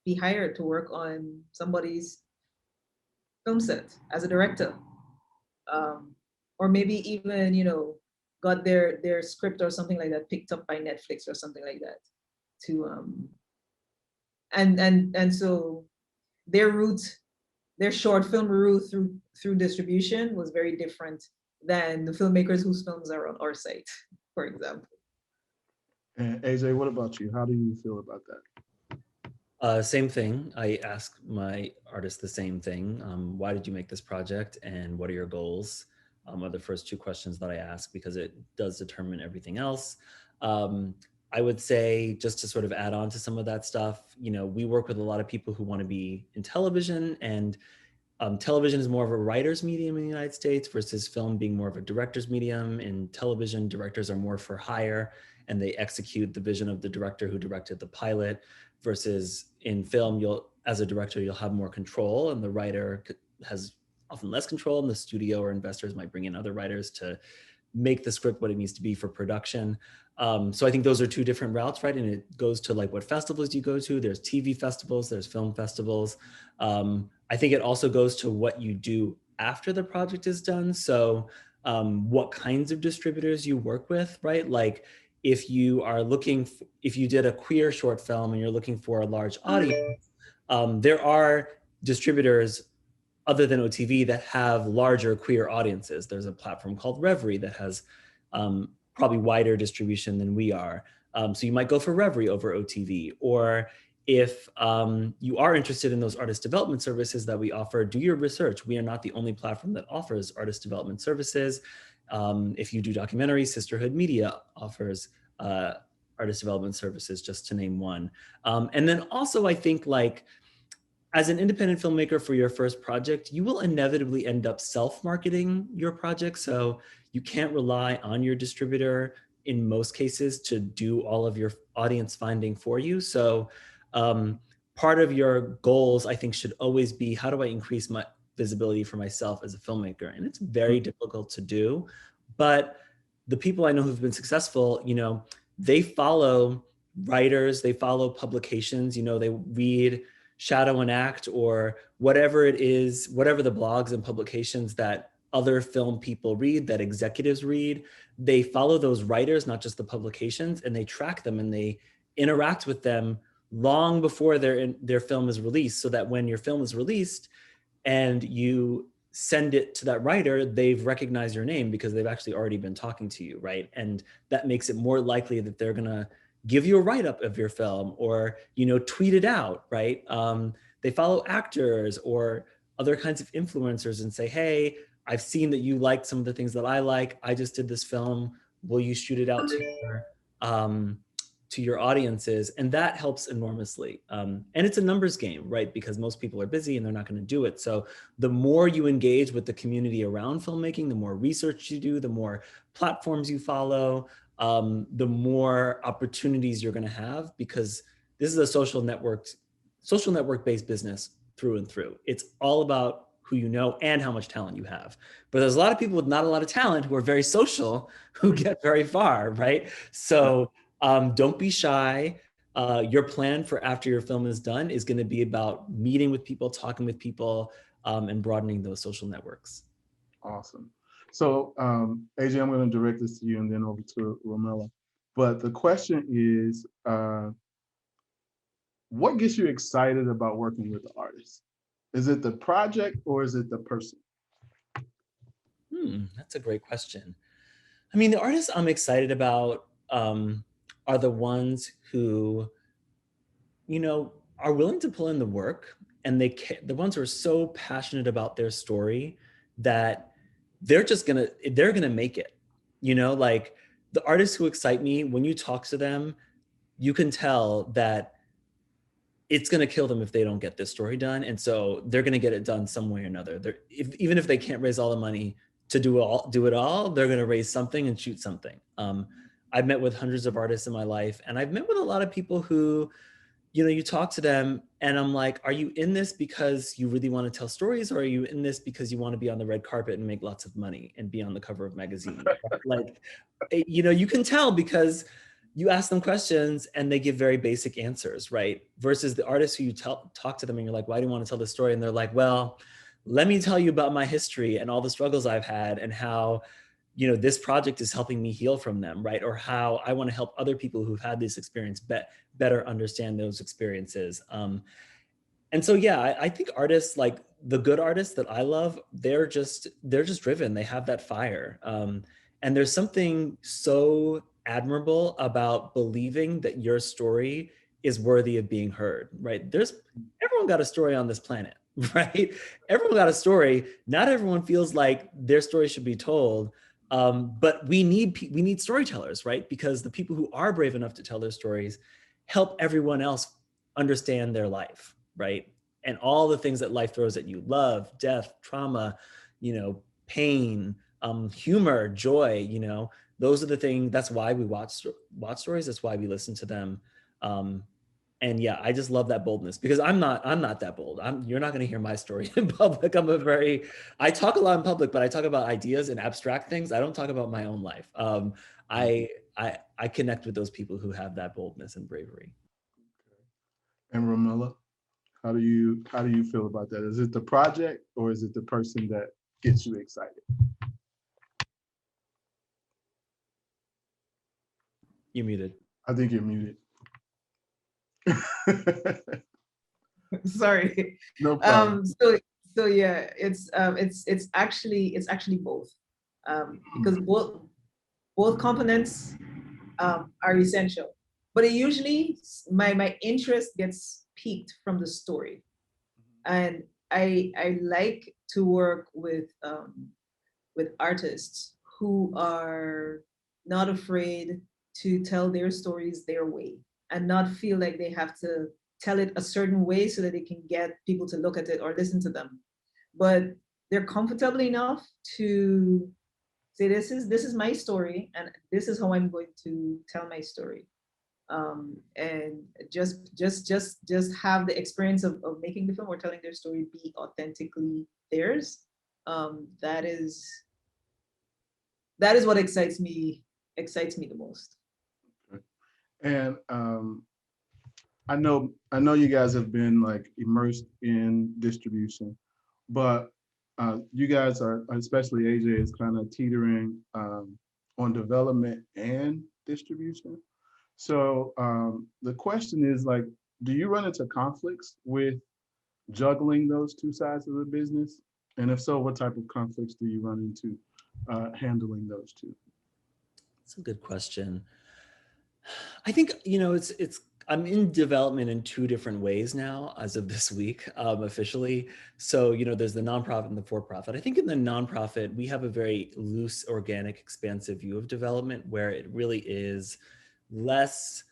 be hired to work on somebody's film set as a director. Or maybe even, got their script or something like that picked up by Netflix or something like that. And so their short film route through distribution was very different than the filmmakers whose films are on our site, for example. And AJ, what about you? How do you feel about that? Same thing. I ask my artists the same thing. Why did you make this project, and what are your goals? Are the first two questions that I ask, because it does determine everything else. I would say, just to sort of add on to some of that stuff, we work with a lot of people who want to be in television, and television is more of a writer's medium in the United States versus film being more of a director's medium. In television, directors are more for hire, and they execute the vision of the director who directed the pilot, versus in film, as a director, you'll have more control, and the writer has often less control, and the studio or investors might bring in other writers to make the script what it needs to be for production. So I think those are two different routes, right? And it goes to like what festivals you go to. There's TV festivals, there's film festivals. I think it also goes to what you do after the project is done. So what kinds of distributors you work with, right? Like if you did a queer short film and you're looking for a large audience, there are distributors other than OTV that have larger queer audiences. There's a platform called Reverie that has probably wider distribution than we are. So you might go for Reverie over OTV. Or if you are interested in those artist development services that we offer, do your research. We are not the only platform that offers artist development services. If you do documentaries, Sisterhood Media offers artist development services, just to name one. And then also, I think, like, as an independent filmmaker for your first project, you will inevitably end up self-marketing your project. So you can't rely on your distributor in most cases to do all of your audience finding for you. So part of your goals, I think, should always be, how do I increase my visibility for myself as a filmmaker? And it's very difficult to do. But the people I know who've been successful, they follow writers, they follow publications, they read Shadow and Act or whatever it is, whatever the blogs and publications that other film people read, that executives read. They follow those writers, not just the publications, and they track them and they interact with them long before their film is released, so that when your film is released and you send it to that writer, they've recognized your name because they've actually already been talking to you, right? And that makes it more likely that they're gonna give you a write-up of your film, or tweet it out, right? They follow actors or other kinds of influencers and say, hey, I've seen that you like some of the things that I like. I just did this film. Will you shoot it out to to your audiences, and that helps enormously. And it's a numbers game, right? Because most people are busy and they're not going to do it. So the more you engage with the community around filmmaking, the more research you do, the more platforms you follow, the more opportunities you're going to have, because this is a social network-based business through and through. It's all about who you know and how much talent you have. But there's a lot of people with not a lot of talent who are very social, who get very far, right? So don't be shy. Your plan for after your film is done is going to be about meeting with people, talking with people, and broadening those social networks. Awesome. So AJ, I'm going to direct this to you and then over to Romola. But the question is, what gets you excited about working with the artist? Is it the project or is it the person? That's a great question. I mean, the artists I'm excited about are the ones who, are willing to pull in the work, and the ones who are so passionate about their story that they're gonna make it. Like the artists who excite me, when you talk to them, you can tell that it's going to kill them if they don't get this story done. And so they're going to get it done some way or another. Even if they can't raise all the money to do it all, they're going to raise something and shoot something. I've met with hundreds of artists in my life, and I've met with a lot of people who, you talk to them and I'm like, are you in this because you really want to tell stories, or are you in this because you want to be on the red carpet and make lots of money and be on the cover of magazines? Like, you can tell because you ask them questions and they give very basic answers, right? Versus the artists who you talk to them and you're like, why do you want to tell this story? And they're like, well, let me tell you about my history and all the struggles I've had and how, this project is helping me heal from them, right? Or how I want to help other people who've had this experience better understand those experiences. And so, yeah, I think artists, like the good artists that I love, they're just driven. They have that fire. And there's something so admirable about believing that your story is worthy of being heard, right? Everyone got a story on this planet, right? Everyone got a story. Not everyone feels like their story should be told. But we need storytellers, right? Because the people who are brave enough to tell their stories help everyone else understand their life, right? And all the things that life throws at you: love, death, trauma, pain, humor, joy, those are the things. That's why we watch stories. That's why we listen to them. And yeah, I just love that boldness, because I'm not that bold. You're not going to hear my story in public. I talk a lot in public, but I talk about ideas and abstract things. I don't talk about my own life. I connect with those people who have that boldness and bravery. And Romola, how do you feel about that? Is it the project or is it the person that gets you excited? You're muted. I think you're muted. Sorry. No problem. So yeah, it's actually both, because both components are essential. But it usually my interest gets piqued from the story, and I like to work with artists who are not afraid to tell their stories their way and not feel like they have to tell it a certain way so that they can get people to look at it or listen to them. But they're comfortable enough to say, this is my story and this is how I'm going to tell my story. And just have the experience of making the film or telling their story be authentically theirs. That is what excites me the most. And I know you guys have been like immersed in distribution, but you guys are, especially AJ, is kind of teetering on development and distribution. So the question is, like, do you run into conflicts with juggling those two sides of the business? And if so, what type of conflicts do you run into handling those two? That's a good question. I think, I'm in development in two different ways now as of this week, officially. So, there's the nonprofit and the for-profit. I think in the nonprofit, we have a very loose, organic, expansive view of development where it really is less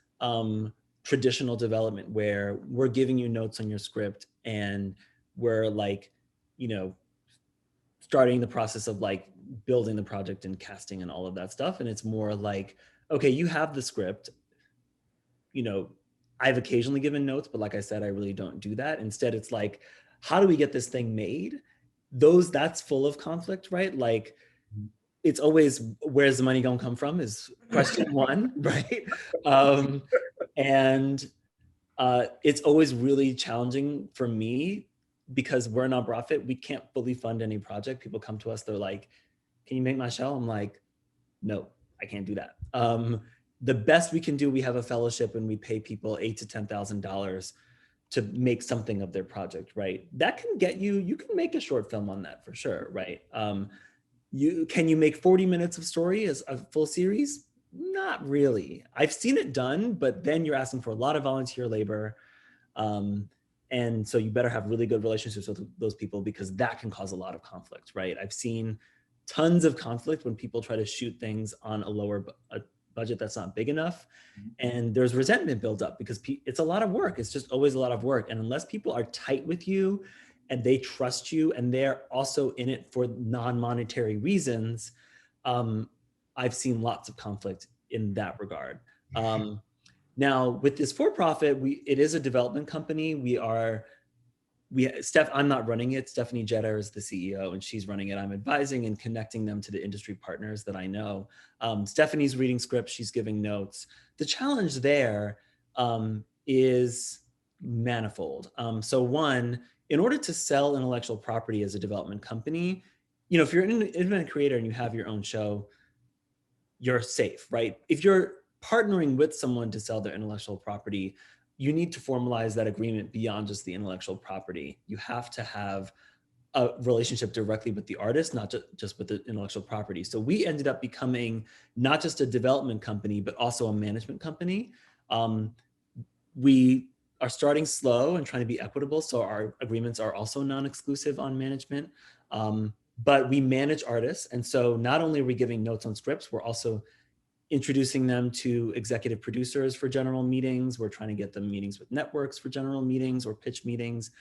traditional development where we're giving you notes on your script and we're like, you know, starting the process of like building the project and casting and all of that stuff. And it's more like, okay, you have the script, you know, I've occasionally given notes, but like I said, I really don't do that. Instead, it's like, how do we get this thing made? That's full of conflict, right? Like, it's always, where's the money gonna come from is question one, right? And it's always really challenging for me because we're a nonprofit. We can't fully fund any project. People come to us, they're like, can you make my show? I'm like, no, I can't do that. The best we can do, we have a fellowship and we pay people $8,000 to $10,000 to make something of their project, right? That can get you can make a short film on that for sure, right? Can you make 40 minutes of story as a full series? Not really. I've seen it done, but then you're asking for a lot of volunteer labor. And so you better have really good relationships with those people because that can cause a lot of conflict, right? I've seen tons of conflict when people try to shoot things on a budget that's not big enough. And there's resentment built up because it's a lot of work. It's just always a lot of work. And unless people are tight with you and they trust you and they're also in it for non-monetary reasons, I've seen lots of conflict in that regard. Now with this for-profit, it is a development company. I'm not running it. Stephanie Jetter is the CEO and she's running it. I'm advising and connecting them to the industry partners that I know. Stephanie's reading scripts, she's giving notes. The challenge there is manifold. So one, in order to sell intellectual property as a development company, you know, if you're an independent creator and you have your own show, you're safe, right? If you're partnering with someone to sell their intellectual property, you need to formalize that agreement beyond just the intellectual property. You have to have a relationship directly with the artist, not just with the intellectual property. So we ended up becoming not just a development company, but also a management company. We are starting slow and trying to be equitable. So our agreements are also non-exclusive on management, but we manage artists. And so not only are we giving notes on scripts, we're also introducing them to executive producers for general meetings. We're trying to get them meetings with networks for general meetings or pitch meetings.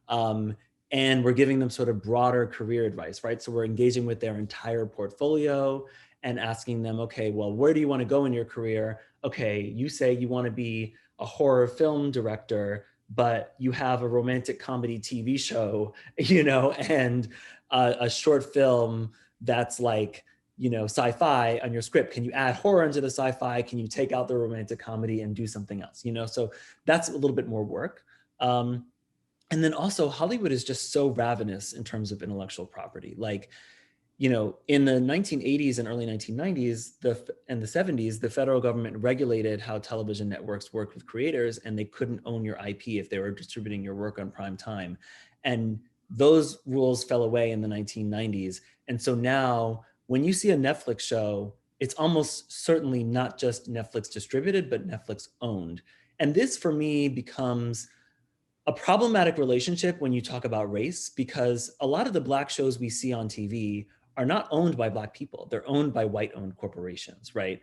And we're giving them sort of broader career advice, right? So we're engaging with their entire portfolio and asking them, okay, well, where do you want to go in your career? Okay, you say you want to be a horror film director, but you have a romantic comedy TV show, you know, and a short film that's like, you know, sci-fi on your script. Can you add horror into the sci-fi? Can you take out the romantic comedy and do something else? You know, so that's a little bit more work. And then also Hollywood is just so ravenous in terms of intellectual property. Like, you know, in the 1980s and early 1990s and the 70s, the federal government regulated how television networks worked with creators, and they couldn't own your IP if they were distributing your work on prime time. And those rules fell away in the 1990s. And so now when you see a Netflix show, it's almost certainly not just Netflix distributed, but Netflix owned. And this for me becomes a problematic relationship when you talk about race, because a lot of the Black shows we see on TV are not owned by Black people. They're owned by white-owned corporations, right?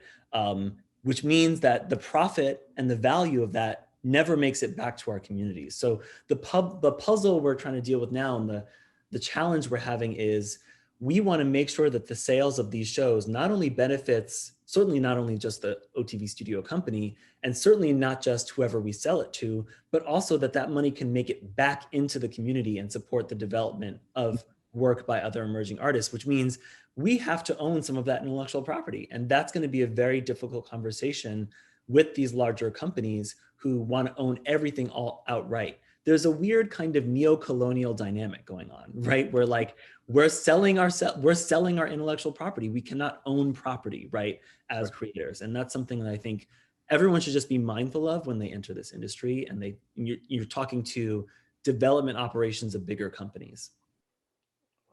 Which means that the profit and the value of that never makes it back to our communities. So the puzzle we're trying to deal with now and the challenge we're having is we want to make sure that the sales of these shows not only benefits, certainly not only just the OTV studio company, and certainly not just whoever we sell it to, but also that money can make it back into the community and support the development of work by other emerging artists, which means we have to own some of that intellectual property. And that's going to be a very difficult conversation with these larger companies who want to own everything all outright. There's a weird kind of neo-colonial dynamic going on, right? Where like, we're selling our intellectual property. We cannot own property, right, as creators. And that's something that I think everyone should just be mindful of when they enter this industry and you're talking to development operations of bigger companies.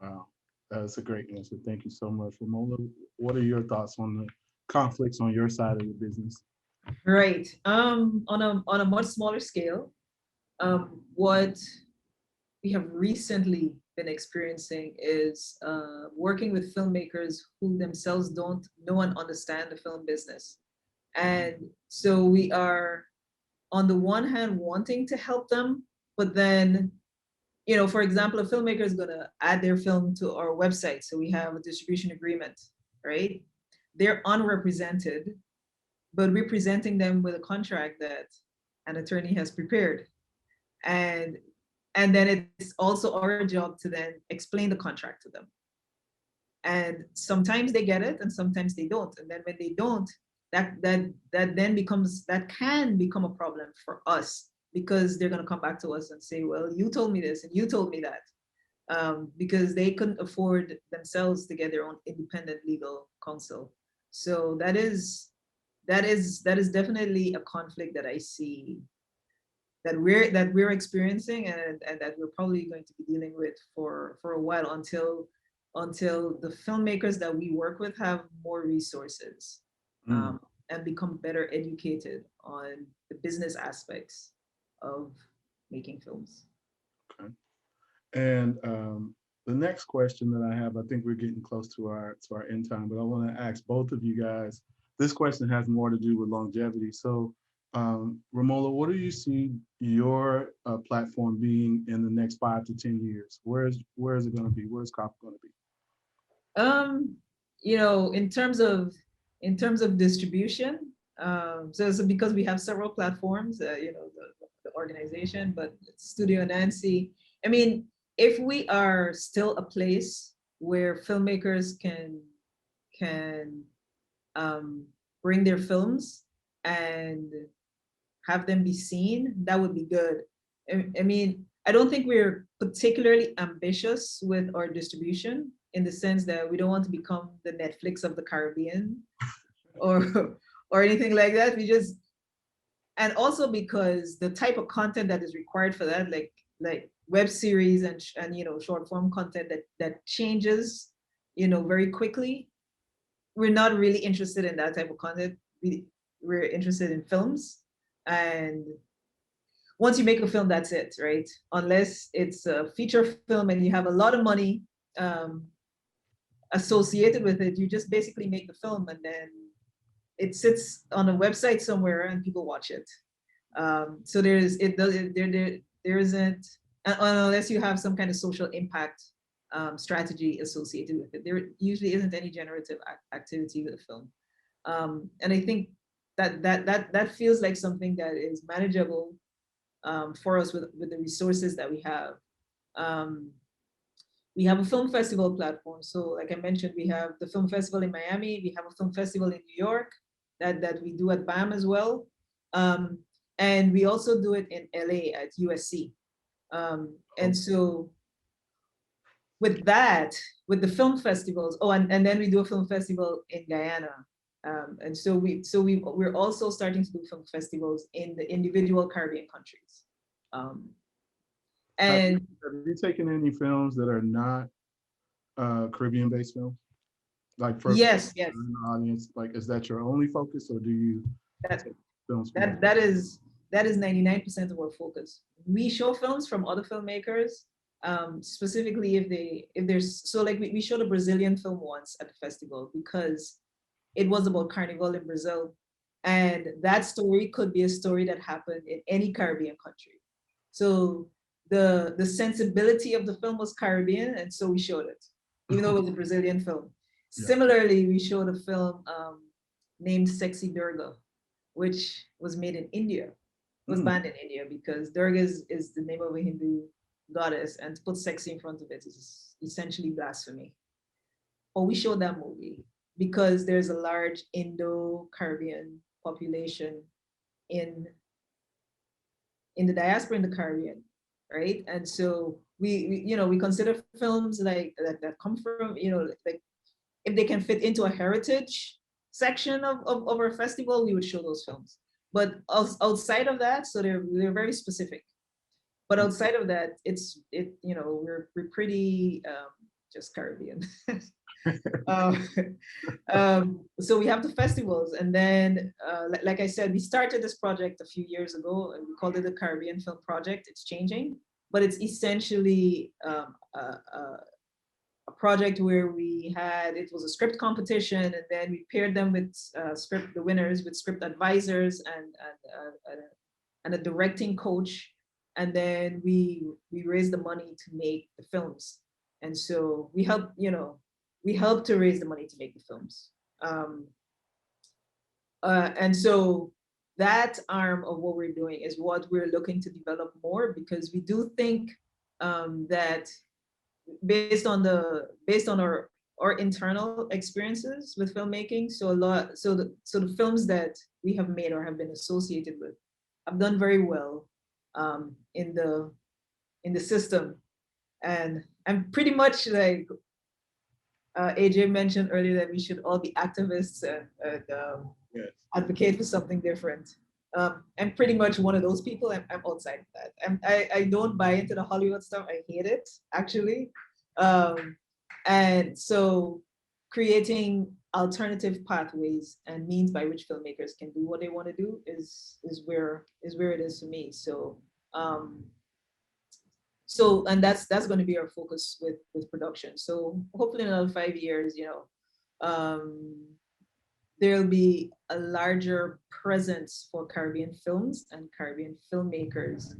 Wow, that's a great answer. Thank you so much, Ramola. What are your thoughts on the conflicts on your side of the business? Right. On a much smaller scale, what we have recently been experiencing is working with filmmakers who themselves don't know and understand the film business. And so we are, on the one hand, wanting to help them, but then, you know, for example, a filmmaker is going to add their film to our website. So we have a distribution agreement, right? They're unrepresented, but we're presenting them with a contract that an attorney has prepared. And then it's also our job to then explain the contract to them. And sometimes they get it and sometimes they don't. And then when they don't, that can become a problem for us, because they're going to come back to us and say, well, you told me this and you told me that, because they couldn't afford themselves to get their own independent legal counsel. So that is definitely a conflict that I see that we're experiencing, and that we're probably going to be dealing with for a while, until the filmmakers that we work with have more resources, and become better educated on the business aspects of making films. Okay. And the next question that I have, I think we're getting close to our end time, but I want to ask both of you guys. This question has more to do with longevity. So, Ramola, what do you see your platform being in the next 5 to 10 years? Where is it going to be? Where's COP going to be? You know, in terms of distribution, so because we have several platforms, you know, the organization, but Studio Nancy, I mean, if we are still a place where filmmakers can bring their films and have them be seen, that would be good. I mean, I don't think we're particularly ambitious with our distribution, in the sense that we don't want to become the Netflix of the Caribbean or anything like that. We just, and also because the type of content that is required for that, like web series and you know, short form content that changes, you know, very quickly, we're not really interested in that type of content. We're interested in films, and once you make a film, that's it, right? Unless it's a feature film and you have a lot of money associated with it, you just basically make the film and then it sits on a website somewhere and people watch it. So there isn't, unless you have some kind of social impact strategy associated with it, there usually isn't any generative activity with a film. And I think that feels like something that is manageable for us with the resources that we have. We have a film festival platform. So like I mentioned, we have the film festival in Miami. We have a film festival in New York that we do at BAM as well. And we also do it in LA at USC. And so with that, with the film festivals, and then we do a film festival in Guyana. And so we're also starting to do film festivals in the individual Caribbean countries. And have you taken any films that are not Caribbean-based films? Like for yes. the audience, like, is that your only focus, or do you take films? That is 99% of our focus. We show films from other filmmakers, specifically if there's, so like we showed a Brazilian film once at the festival because it was about Carnival in Brazil. And that story could be a story that happened in any Caribbean country. So the sensibility of the film was Caribbean, and so we showed it, even though it was a Brazilian film. Yeah. Similarly, we showed a film named Sexy Durga, which was made in India. It was banned in India because Durga is the name of a Hindu goddess, and to put sexy in front of it is essentially blasphemy. But we showed that movie because there's a large Indo-Caribbean population in the diaspora in the Caribbean, right? And so we consider films like that come from, like if they can fit into a heritage section of our festival, we would show those films. But outside of that, so they're very specific. But outside of that, we're pretty just Caribbean. So we have the festivals, and then like I said, we started this project a few years ago and we called it the Caribbean Film Project. It's changing, but it's essentially a project where we it was a script competition, and then we paired them with the winners with script advisors and a directing coach. And then we raised the money to make the films. And so we helped to raise the money to make the films. And so that arm of what we're doing is what we're looking to develop more, because we do think that based on our internal experiences with filmmaking, so the films that we have made or have been associated with have done very well in the system. And I'm pretty much like AJ mentioned earlier that we should all be activists and Yes. advocate for something different. I'm pretty much one of those people. I'm outside of that. I don't buy into the Hollywood stuff. I hate it, actually. And so creating alternative pathways and means by which filmmakers can do what they want to do is where it is for me. So and that's going to be our focus with production. So hopefully in another 5 years, there'll be a larger presence for Caribbean films and Caribbean filmmakers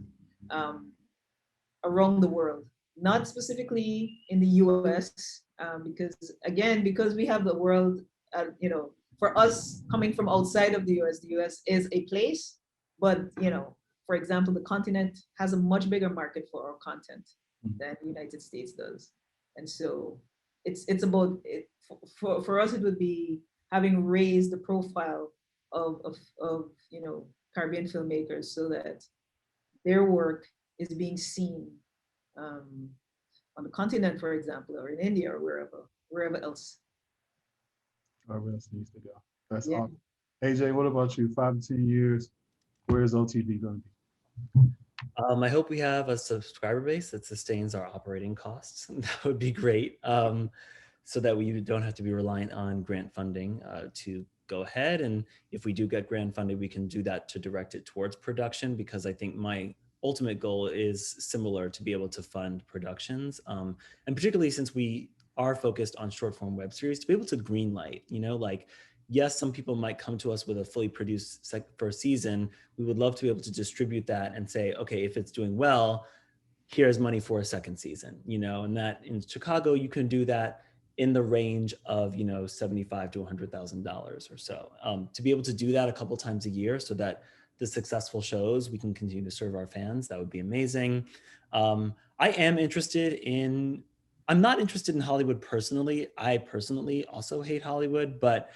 around the world, not specifically in the US, because we have the world, for us coming from outside of the US is a place, but, for example, the continent has a much bigger market for our content than the United States does. And so it's about it. For us, it would be having raised the profile of Caribbean filmmakers so that their work is being seen on the continent, for example, or in India or wherever else. Wherever else needs to go. That's Yeah. awesome. AJ, what about you? 5 to 10 years, where is OTV going to be? I hope we have a subscriber base that sustains our operating costs. That would be great, so that we don't have to be reliant on grant funding to go ahead. And if we do get grant funding, we can do that to direct it towards production, because I think my ultimate goal is similar, to be able to fund productions. And particularly since we are focused on short form web series, to be able to greenlight, yes, some people might come to us with a fully produced first season. We would love to be able to distribute that and say, okay, if it's doing well, here's money for a second season, and that in Chicago, you can do that in the range of, $75,000 to $100,000 or so. To be able to do that a couple times a year so that the successful shows, we can continue to serve our fans, that would be amazing. I'm not interested in Hollywood personally. I personally also hate Hollywood, but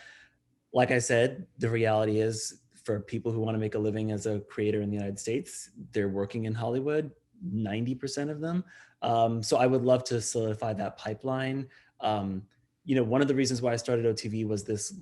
like I said, the reality is, for people who want to make a living as a creator in the United States, they're working in Hollywood, 90% of them. So I would love to solidify that pipeline. One of the reasons why I started OTV was this,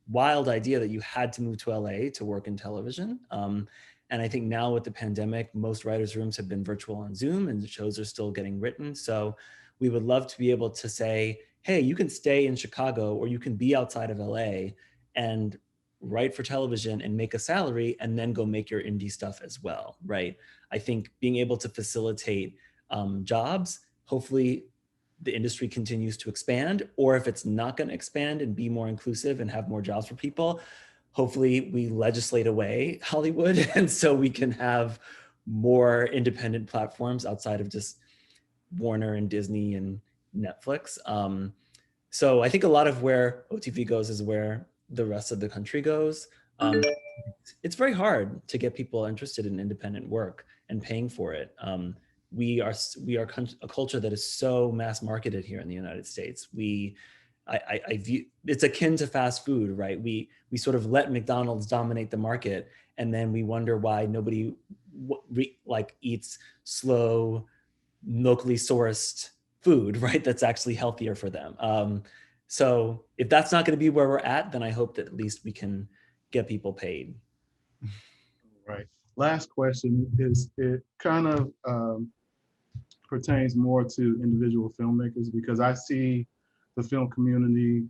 wild idea that you had to move to LA to work in television. And I think now with the pandemic, most writers' rooms have been virtual on Zoom, and the shows are still getting written. So we would love to be able to say, hey, you can stay in Chicago, or you can be outside of LA and write for television and make a salary, and then go make your indie stuff as well, right? I think being able to facilitate jobs, hopefully the industry continues to expand, or if it's not going to expand and be more inclusive and have more jobs for people, hopefully we legislate away Hollywood, and so we can have more independent platforms outside of just Warner and Disney and Netflix. So I think a lot of where OTV goes is where the rest of the country goes. It's very hard to get people interested in independent work and paying for it. We are a culture that is so mass marketed here in the United States. I view it's akin to fast food, right? We sort of let McDonald's dominate the market, and then we wonder why nobody eats slow, locally sourced food, right? That's actually healthier for them. So if that's not going to be where we're at, then I hope that at least we can get people paid. Right. Last question is, it kind of pertains more to individual filmmakers, because I see the film community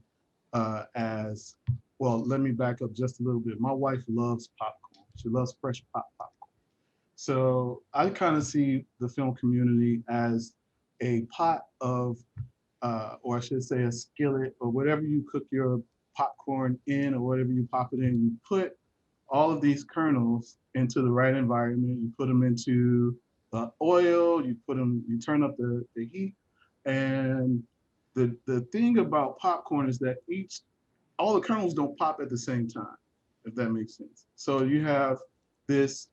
as, well, let me back up just a little bit. My wife loves popcorn. She loves fresh popcorn. So I kind of see the film community as a pot of or I should say a skillet, or whatever you cook your popcorn in, or whatever you pop it in, you put all of these kernels into the right environment. You put them into oil, you turn up the heat. And the thing about popcorn is that all the kernels don't pop at the same time, if that makes sense. So you have this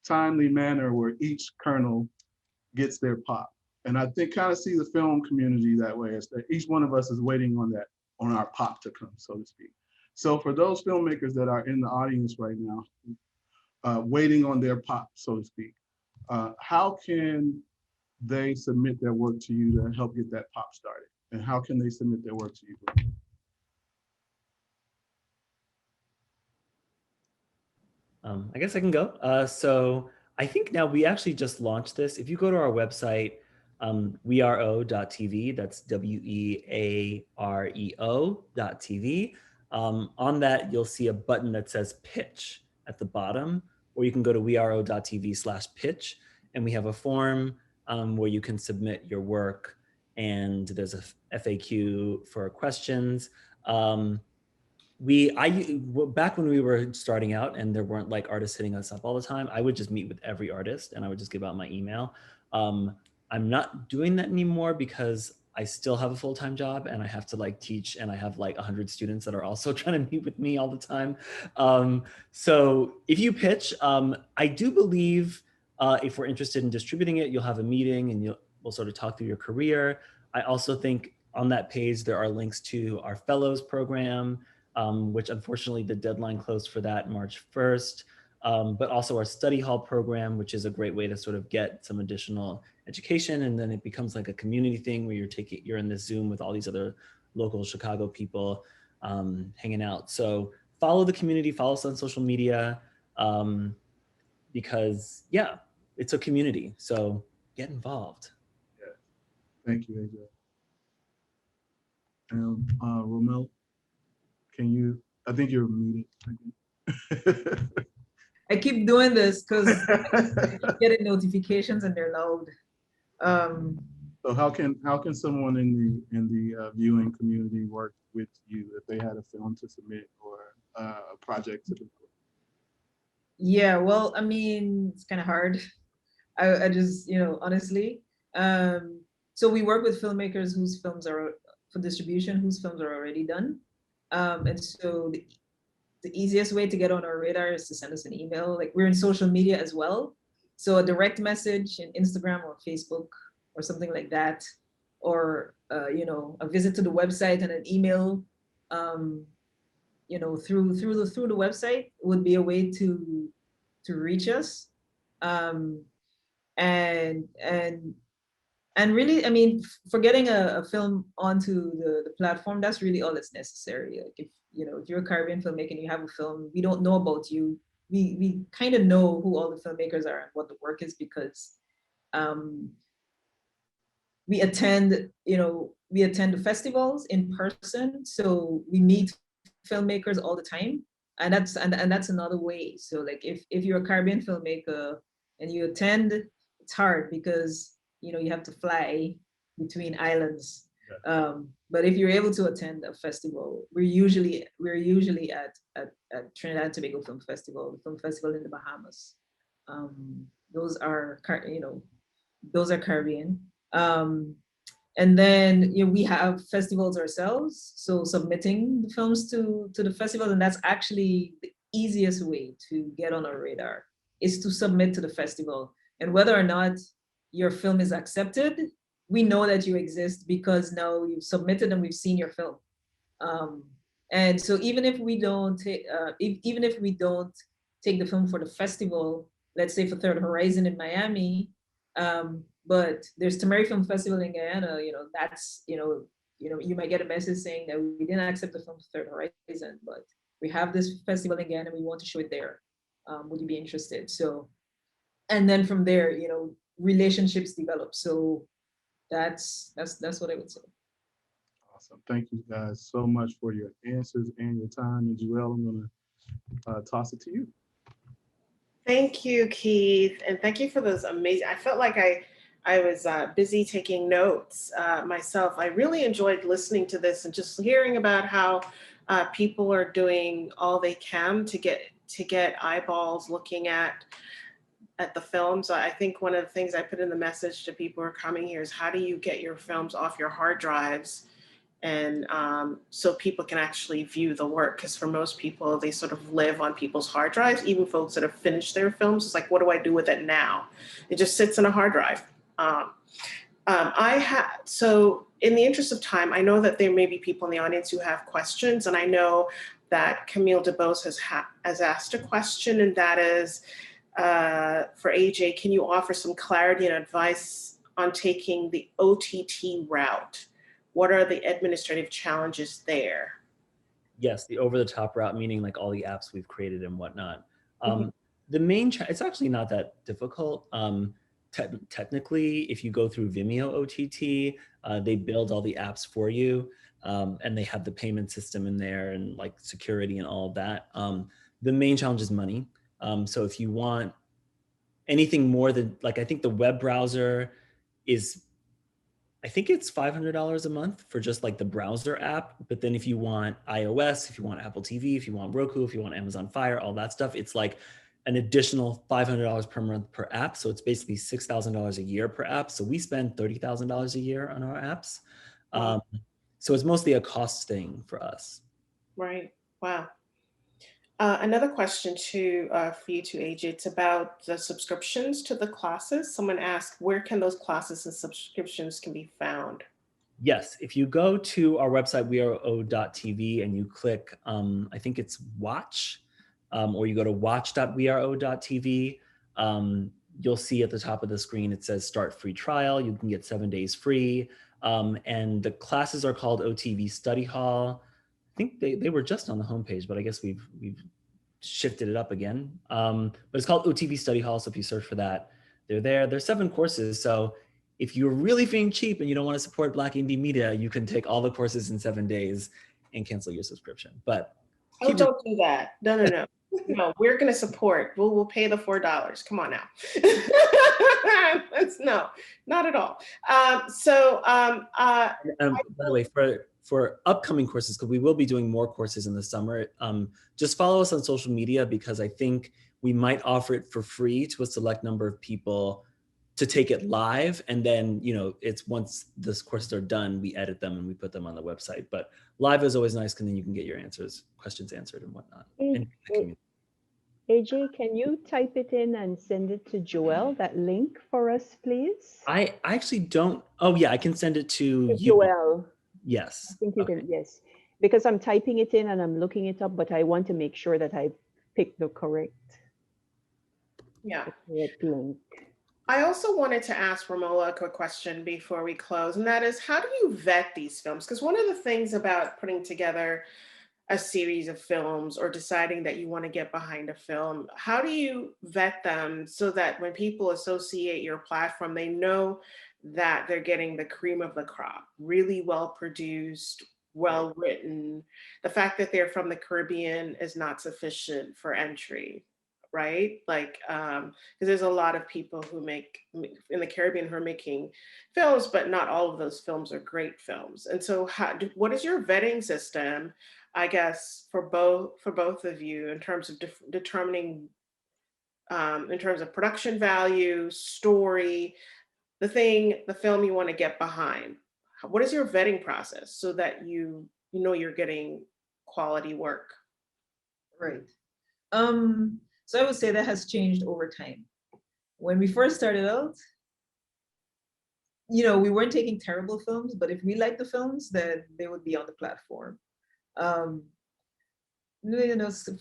timely manner where each kernel gets their pop. And I think kind of see the film community that way, is that each one of us is waiting on our pop to come, so to speak. So for those filmmakers that are in the audience right now, waiting on their pop, so to speak, how can they submit their work to you to help get that pop started? And how can they submit their work to you? I guess I can go. So I think now we actually just launched this. If you go to our website, weareo.tv, that's weareo.tv. On that, you'll see a button that says pitch at the bottom, or you can go to weareo.tv/pitch, and we have a form where you can submit your work, and there's a FAQ for questions. Back when we were starting out and there weren't like artists hitting us up all the time, I would just meet with every artist and I would just give out my email. I'm not doing that anymore because I still have a full-time job and I have to like teach, and I have like 100 students that are also trying to meet with me all the time. So if you pitch, I do believe if we're interested in distributing it, you'll have a meeting and we'll sort of talk through your career. I also think on that page, there are links to our fellows program, which unfortunately the deadline closed for that March 1st, but also our study hall program, which is a great way to sort of get some additional education. And then it becomes like a community thing where you're in this Zoom with all these other local Chicago people hanging out. So follow the community, follow us on social media, because yeah, it's a community. So get involved. Yeah. Thank you, AJ. Romola, I think you're muted. I keep doing this because I keep getting notifications and they're loud. So how can someone in the viewing community work with you if they had a film to submit or a project to develop? Yeah, well, I mean, it's kind of hard. I just, honestly. So we work with filmmakers whose films are for distribution, whose films are already done. And so the easiest way to get on our radar is to send us an email. Like, we're in social media as well. So a direct message in Instagram or Facebook or something like that, or a visit to the website and an email, through the website would be a way to reach us. And really, I mean, for getting a film onto the platform, that's really all that's necessary. Like, if you're a Caribbean filmmaker and you have a film, we don't know about you. We kind of know who all the filmmakers are and what the work is, because we attend the festivals in person, so we meet filmmakers all the time, and that's another way. So like, if you're a Caribbean filmmaker and you attend, it's hard because you have to fly between islands. Yeah. But if you're able to attend a festival, we're usually at Trinidad and Tobago Film Festival, the film festival in the Bahamas. Those are Caribbean. And then we have festivals ourselves, so submitting the films to the festivals, and that's actually the easiest way to get on our radar, is to submit to the festival. And whether or not your film is accepted, we know that you exist because now you've submitted and we've seen your film. And so even if we don't take the film for the festival, let's say for Third Horizon in Miami, but there's Tamari Film Festival in Guyana, that's, you might get a message saying that we didn't accept the film for Third Horizon, but we have this festival in Guyana and we want to show it there. Would you be interested? So, and then from there, relationships develop. So that's what I would say. Awesome. Thank you guys so much for your answers and your time. And Juelle, I'm gonna toss it to you. Thank you, Keith. And thank you for those amazing, I felt like I I was busy taking notes myself. I really enjoyed listening to this and just hearing about how people are doing all they can to get eyeballs looking at the films. I think one of the things I put in the message to people who are coming here is how do you get your films off your hard drives, and so people can actually view the work, because for most people, they sort of live on people's hard drives, even folks that have finished their films. It's like, what do I do with it now? It just sits in a hard drive. So in the interest of time, I know that there may be people in the audience who have questions, and I know that Camille DeBose has asked a question, and that is, for AJ, can you offer some clarity and advice on taking the OTT route? What are the administrative challenges there? Yes, the over-the-top route, meaning like all the apps we've created and whatnot. Mhm. The main, it's actually not that difficult. Technically, if you go through Vimeo OTT, they build all the apps for you, and they have the payment system in there and like security and all of that. The main challenge is money. So if you want anything more than, like, I think the web browser is, I think it's $500 a month for just like the browser app. But then if you want iOS, if you want Apple TV, if you want Roku, if you want Amazon Fire, all that stuff, it's like an additional $500 per month per app. So it's basically $6,000 a year per app. So we spend $30,000 a year on our apps. Wow. So it's mostly a cost thing for us. Right. Wow. Another question for you too, AJ. It's about the subscriptions to the classes. Someone asked, where can those classes and subscriptions can be found? Yes, if you go to our website, weareo.tv, and you click, I think it's watch, or you go to watch.weareo.tv, you'll see at the top of the screen, it says start free trial. You can get 7 days free. And the classes are called OTV Study Hall. I think they were just on the homepage, but I guess we've shifted it up again. But it's called OTV Study Hall. So if you search for that, they're there. There's 7 courses. So if you're really feeling cheap and you don't want to support Black indie media, you can take all the courses in 7 days and cancel your subscription. But don't do that. No. No, we're going to support. We'll pay the $4. Come on now. No, not at all. By the way, for upcoming courses, because we will be doing more courses in the summer, just follow us on social media, because I think we might offer it for free to a select number of people to take it live. And then, it's once these courses are done, we edit them and we put them on the website. But live is always nice, because then you can get your questions answered and whatnot. AJ, can you type it in and send it to Juelle, that link for us, please? I actually don't. Oh yeah, I can send it to you. Juelle. Yes. I think you can, yes. Because I'm typing it in and I'm looking it up, but I want to make sure that I pick the correct link. I also wanted to ask Ramola a quick question before we close, and that is, how do you vet these films? Because one of the things about putting together a series of films or deciding that you want to get behind a film, how do you vet them so that when people associate your platform, they know that they're getting the cream of the crop, really well produced, well written? The fact that they're from the Caribbean is not sufficient for entry, right? Like, because there's a lot of people who make in the Caribbean who are making films, but not all of those films are great films. And so what is your vetting system, I guess, for both of you, in terms of determining, in terms of production value, story, the film you want to get behind? What is your vetting process so that you know you're getting quality work? Right. So I would say that has changed over time. When we first started out, we weren't taking terrible films, but if we liked the films, then they would be on the platform.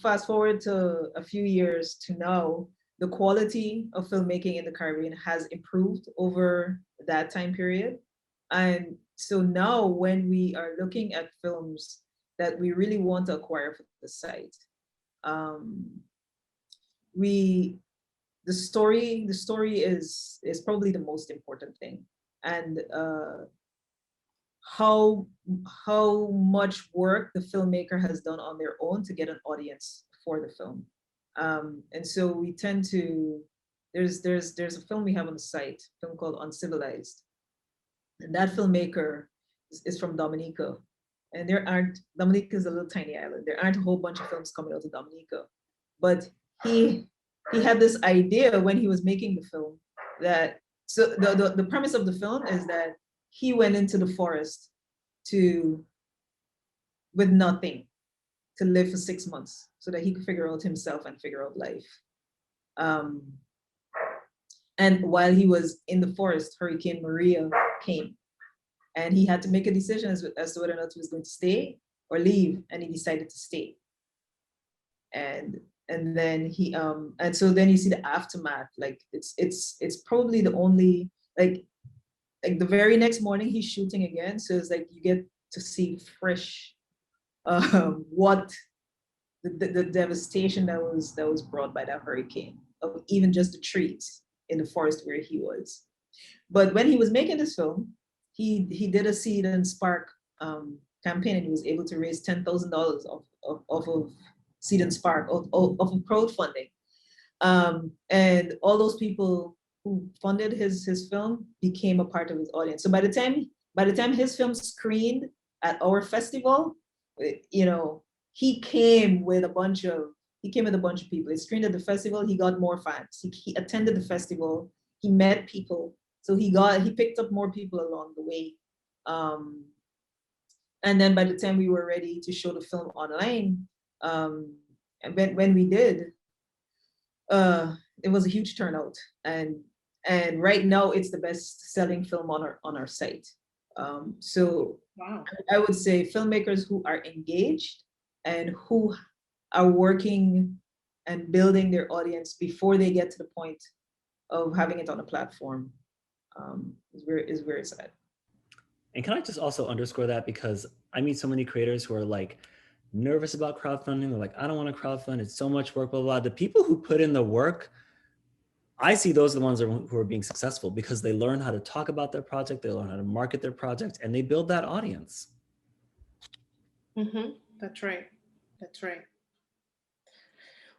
Fast forward to a few years to now, the quality of filmmaking in the Caribbean has improved over that time period. And so now when we are looking at films that we really want to acquire for the site, the story is probably the most important thing, and how much work the filmmaker has done on their own to get an audience for the film. And so we tend to there's a film we have on the site, a film called Uncivilized. And that filmmaker is from Dominica. And Dominica is a little tiny island. There aren't a whole bunch of films coming out of Dominica. But he had this idea when he was making the film that, so the premise of the film is that he went into the forest with nothing, to live for 6 months so that he could figure out himself and figure out life. And while he was in the forest, Hurricane Maria came. And he had to make a decision as to whether or not he was going to stay or leave, and he decided to stay. And then and so then you see the aftermath. Like it's probably the only, like the very next morning he's shooting again. So it's like you get to see fresh what the devastation that was brought by that hurricane, of even just the trees in the forest where he was. But when he was making this film, he did a Seed and Spark campaign, and he was able to raise $10,000 off of Seed and Spark, of crowdfunding. And all those people who funded his film became a part of his audience. So by the time his film screened at our festival, you know, he came with a bunch of people. He screened at the festival, he got more fans. He attended the festival, he met people. So he picked up more people along the way. And then by the time we were ready to show the film online, and when we did, it was a huge turnout. And right now it's the best selling film on our site. So Wow. I would say filmmakers who are engaged and who are working and building their audience before they get to the point of having it on a platform is where it's at. And can I just also underscore that, because I meet so many creators who are like nervous about crowdfunding. They're like, I don't want to crowdfund. It's so much work, blah, blah, blah. The people who put in the work, I see those are the ones who are being successful, because they learn how to talk about their project, they learn how to market their project, and they build that audience. Mm-hmm. That's right. That's right.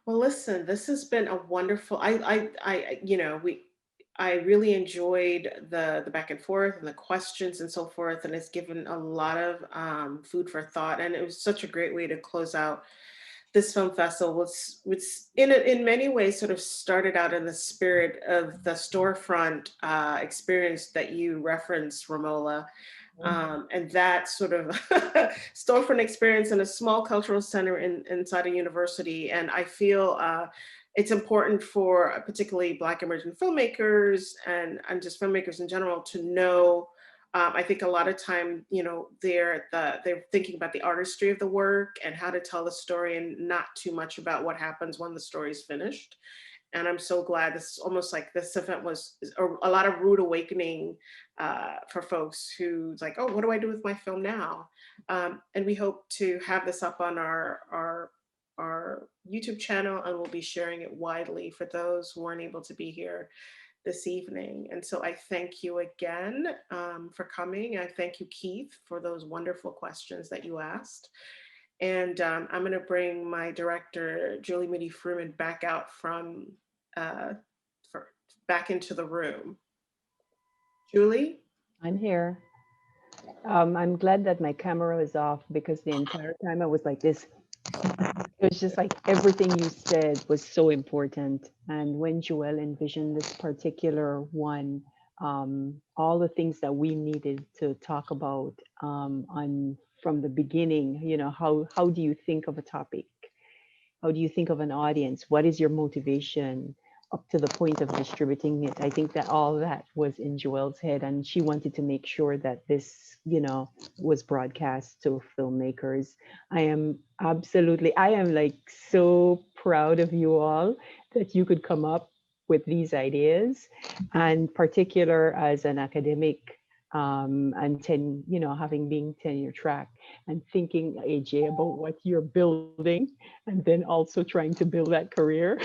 Well, listen, this has been a wonderful, I really enjoyed the back and forth and the questions and so forth, and it's given a lot of food for thought. And it was such a great way to close out this film festival, which in many ways sort of started out in the spirit of the storefront experience that you referenced, Romola. And that sort of storefront experience in a small cultural center inside a university. And I feel it's important for particularly Black emerging filmmakers and just filmmakers in general to know. I think a lot of time, you know, they're thinking about the artistry of the work and how to tell the story, and not too much about what happens when the story is finished. And I'm so glad this is almost like this event was a lot of rude awakening for folks who's like, oh, what do I do with my film now? And we hope to have this up on our YouTube channel, and we'll be sharing it widely for those who weren't able to be here this evening. And so I thank you again for coming. I thank you, Keith, for those wonderful questions that you asked. And I'm going to bring my director, Julie Moody-Freeman, back out back into the room. Julie? I'm here. I'm glad that my camera is off, because the entire time I was like this. It was just like everything you said was so important. And when Juelle envisioned this particular one, all the things that we needed to talk about from the beginning, you know, how do you think of a topic? How do you think of an audience? What is your motivation up to the point of distributing it? I think that all that was in Juelle's head, and she wanted to make sure that this, you know, was broadcast to filmmakers. I am like so proud of you all that you could come up with these ideas, and particular as an academic and having been tenure track and thinking, AJ, about what you're building, and then also trying to build that career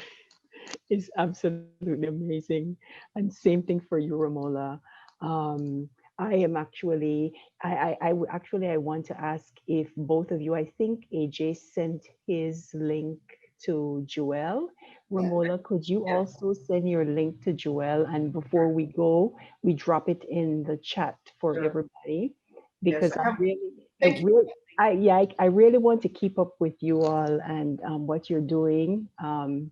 is absolutely amazing. And same thing for you, Ramola. I am actually, I want to ask if both of you, I think AJ sent his link to Juelle. Ramola, could you also send your link to Juelle? And before we go, we drop it in the chat for Sure. everybody, because Yes, Thank you. I really want to keep up with you all and what you're doing,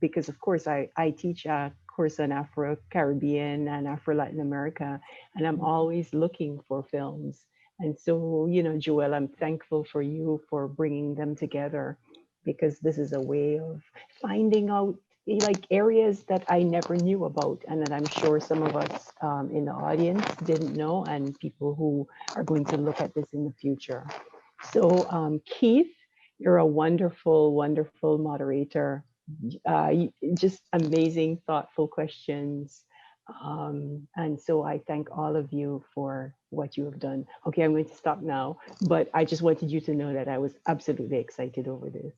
because of course I teach a course on Afro-Caribbean and Afro-Latin America, and I'm always looking for films. And so, you know, Juelle, I'm thankful for you for bringing them together, because this is a way of finding out like areas that I never knew about, and that I'm sure some of us in the audience didn't know, and people who are going to look at this in the future. So Keith, you're a wonderful, wonderful moderator. Just amazing, thoughtful questions. And so I thank all of you for what you have done. Okay, I'm going to stop now, but I just wanted you to know that I was absolutely excited over this.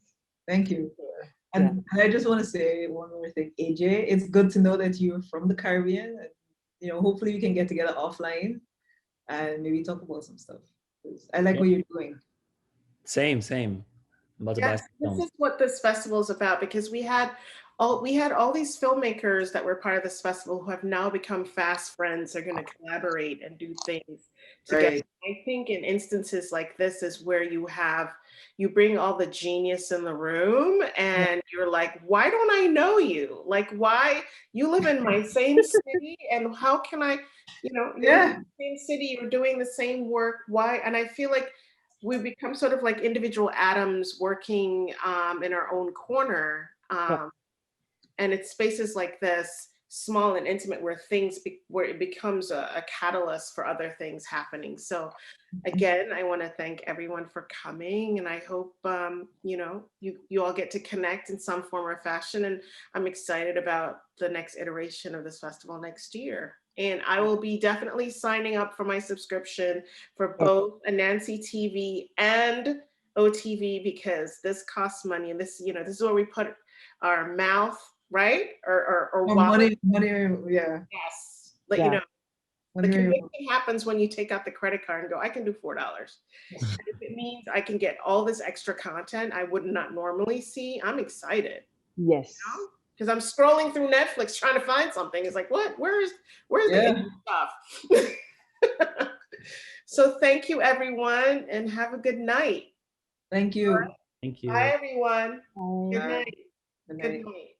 Thank you. Yeah. And I just want to say one more thing, AJ. It's good to know that you're from the Caribbean. You know, hopefully we can get together offline and maybe talk about some stuff. I like what you're doing. Same. I'm about to buy Yes, some this films. is what this festival is about, because we had all these filmmakers that were part of this festival who have now become fast friends. They're going to collaborate and do things together. Right. I think in instances like this is where you bring all the genius in the room, and you're like, why don't I know you? Like, why you live in my same city, and how can I, you know, you're in the same city, you're doing the same work. Why? And I feel like we become sort of like individual atoms working in our own corner. And it's spaces like this, small and intimate, where where it becomes a catalyst for other things happening. So again, I want to thank everyone for coming, and I hope you know, you all get to connect in some form or fashion. And I'm excited about the next iteration of this festival next year. And I will be definitely signing up for my subscription for both Anansi TV and OTV, because this costs money, and this, you know, this is where we put our mouth, right? Or Money, yeah. Yes. Like, you know, the Money, conviction happens when you take out the credit card and go, I can do $4. And if it means I can get all this extra content I would not normally see, I'm excited. Yes. You know? Because I'm scrolling through Netflix trying to find something. It's like, what? Where's the stuff? So thank you, everyone, and have a good night. Thank you. Thank you. Bye, everyone. Bye. Good night. Good Good night. night.